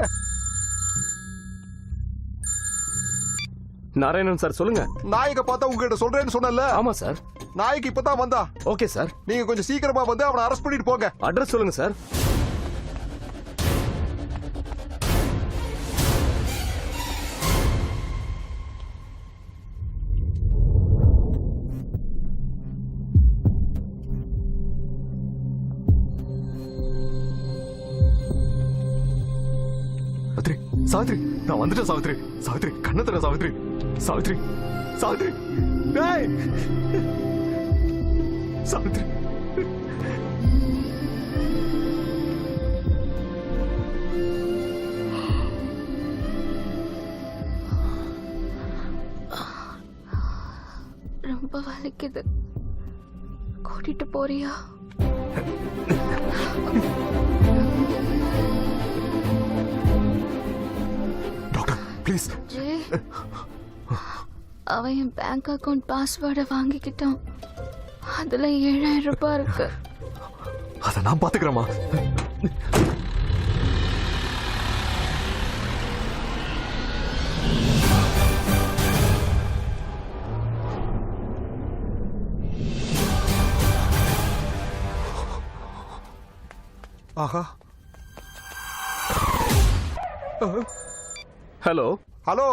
நாராயணன் சார் சொல்லுங்க. நாயக பார்த்தா உங்ககிட்ட சொல்றேன்னு சொன்னல. ஆமா சார். நாயக்கு இப்பதான் வந்தா. Okay sir. நீங்க கொஞ்சம் சீக்கிரமா வந்து அவனை அரெஸ்ட் பண்ணிட்டு போங்க. அட்ரஸ் சொல்லுங்க சார். சாவித்ரி, சாவித்ரி, நான் வந்துட்டேன் சாவித்ரி. சாவித்ரி, கண்ணை தர சாவித்ரி. சாவித்ரி, சாவித்ரி, டேய் சாவித்ரி. ரொம்ப வலிக்குது. கூட்டிட்டு போறியா? ப்ளீஸ். ஜெய், அவன் என் பேங்க் அக்கவுண்ட் பாஸ்வேர்டை வாங்கிக்கிட்டான். அதுல 7000 ரூபாய் இருக்கு. அதை நான் பாத்துக்கிறேமா. ஆஹா. ஹலோ ஹலோ,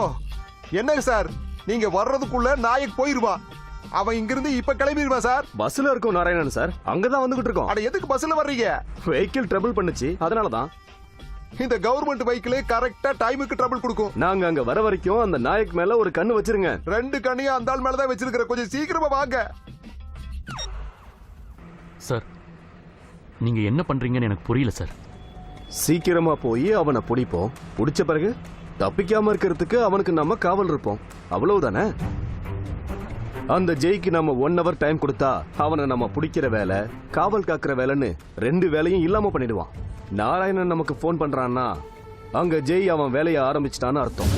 என்னங்க சார், நீங்க வர்றதுக்குள்ள நாயக் போயிருவான். அவன் இங்கிருந்து இப்ப கிளம்பிடுவான் சார். பஸ்ல இருக்கோம் நாராயணன் சார். அங்கதான் வந்துகிட்டு இருக்கோம். அட எதுக்கு பஸ்ல வர்றீங்க? வெஹிக்கிள் ட்ரபிள் பண்ணுச்சு, அதனாலதான். இந்த கவர்மெண்ட் வெஹிக்கிள் கரெக்டா டைமுக்கு ட்ரபிள் கொடுக்கும். நாங்க அங்க வர வரைக்கும் அந்த நாயக் மேல ஒரு கண்ணு வச்சிருங்க. 2 கண்ணையும் அந்த ஆள் மேலதான் வச்சிருக்கிற. கொஞ்சம் சீக்கிரமா வாங்க சார். நீங்க என்ன பண்றீங்கன்னு எனக்கு புரியல சார். சீக்கிரமா போய் அவனை பிடிப்போம். பிடிச்ச பிறகு தப்பிக்காம இருக்கிறதுக்கு அவனுக்கு நம்ம காவல் இருப்போம். அவ்வளவுதானே? அந்த ஜெய்க்கு நம்ம 1 hour டைம் கொடுத்தா அவனை நம்ம பிடிக்கிற வேலை, காவல் காக்குற வேலைன்னு 2 வேலையும் இல்லாம பண்ணிடுவான். நாராயணன் நமக்கு போன் பண்றான்னா அங்க ஜெய் அவன் வேலையை ஆரம்பிச்சிட்டான்னு அர்த்தம்.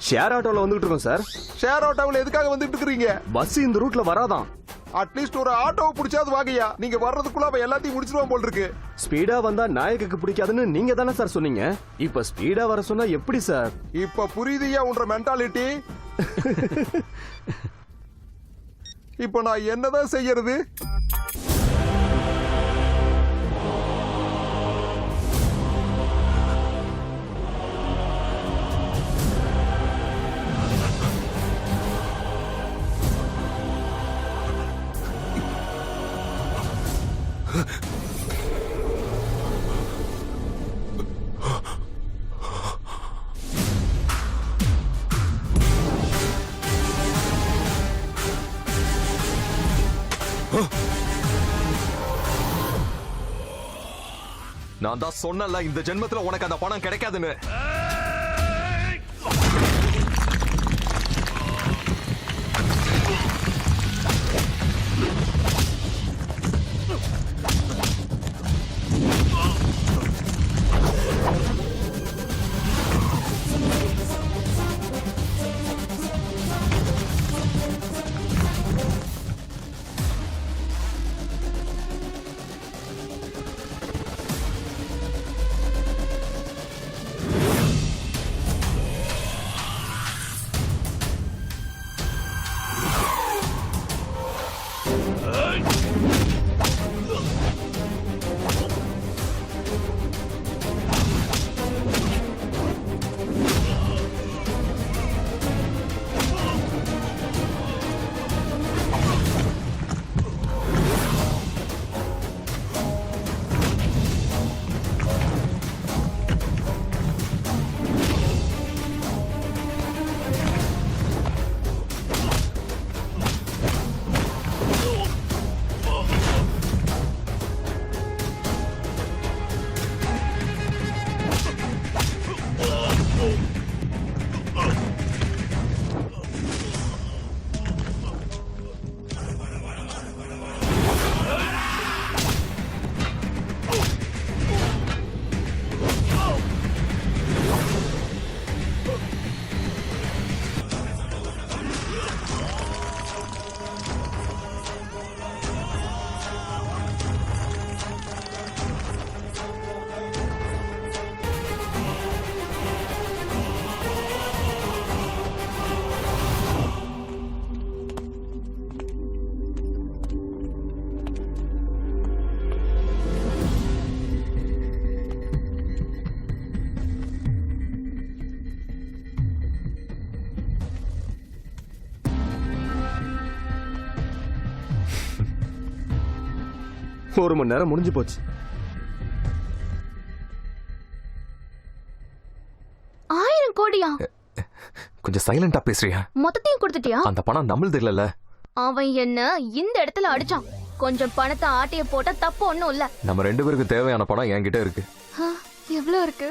ஷேர் ஆட்டோல வந்துட்டு இருக்கோம் சார். ஷேர் ஆட்டோவில் எதுக்காக வந்துட்டு இருக்கீங்க? பஸ் இந்த ரூட்ல வராதான். அட்லீஸ்ட் ஒரு ஆட்டோவை பிடிச்சாது வாங்கய்யா. நீங்க வர்றதுக்குள்ள அவன் எல்லாத்தையும் முடிச்சிருவான் போல் இருக்கு. ஸ்பீடா வந்தா நாயக்கு பிடிக்காதுன்னு நீங்க தானே சார் சொன்னீங்க. இப்ப ஸ்பீடா வர சொன்னா எப்படி சார்? இப்ப புரியுதுயா உன்ற மென்டாலிட்டி. இப்ப நான் என்னதான் செய்யறது? நான் தான் சொன்னல இந்த ஜென்மத்துல உனக்கு அந்த பணம் கிடைக்காதுன்னு. 1 மணி நேரம் முடிஞ்சு போச்சு. 1000 கோடியா? கொஞ்சம் சைலண்டா பேசுறியா? மொத்தத்தையும் கொடுத்துட்டியா? அந்த பணம் நம்மளுது இல்லல. அவன் என்ன இந்த இடத்துல அடிச்சான். கொஞ்சம் பணத்தை ஆட்டிய போட்டா தப்பு ஒண்ணும் இல்ல. நம்ம 2 பேருக்கு தேவையான பணம் என்கிட்ட இருக்கு. எவ்வளவு இருக்கு?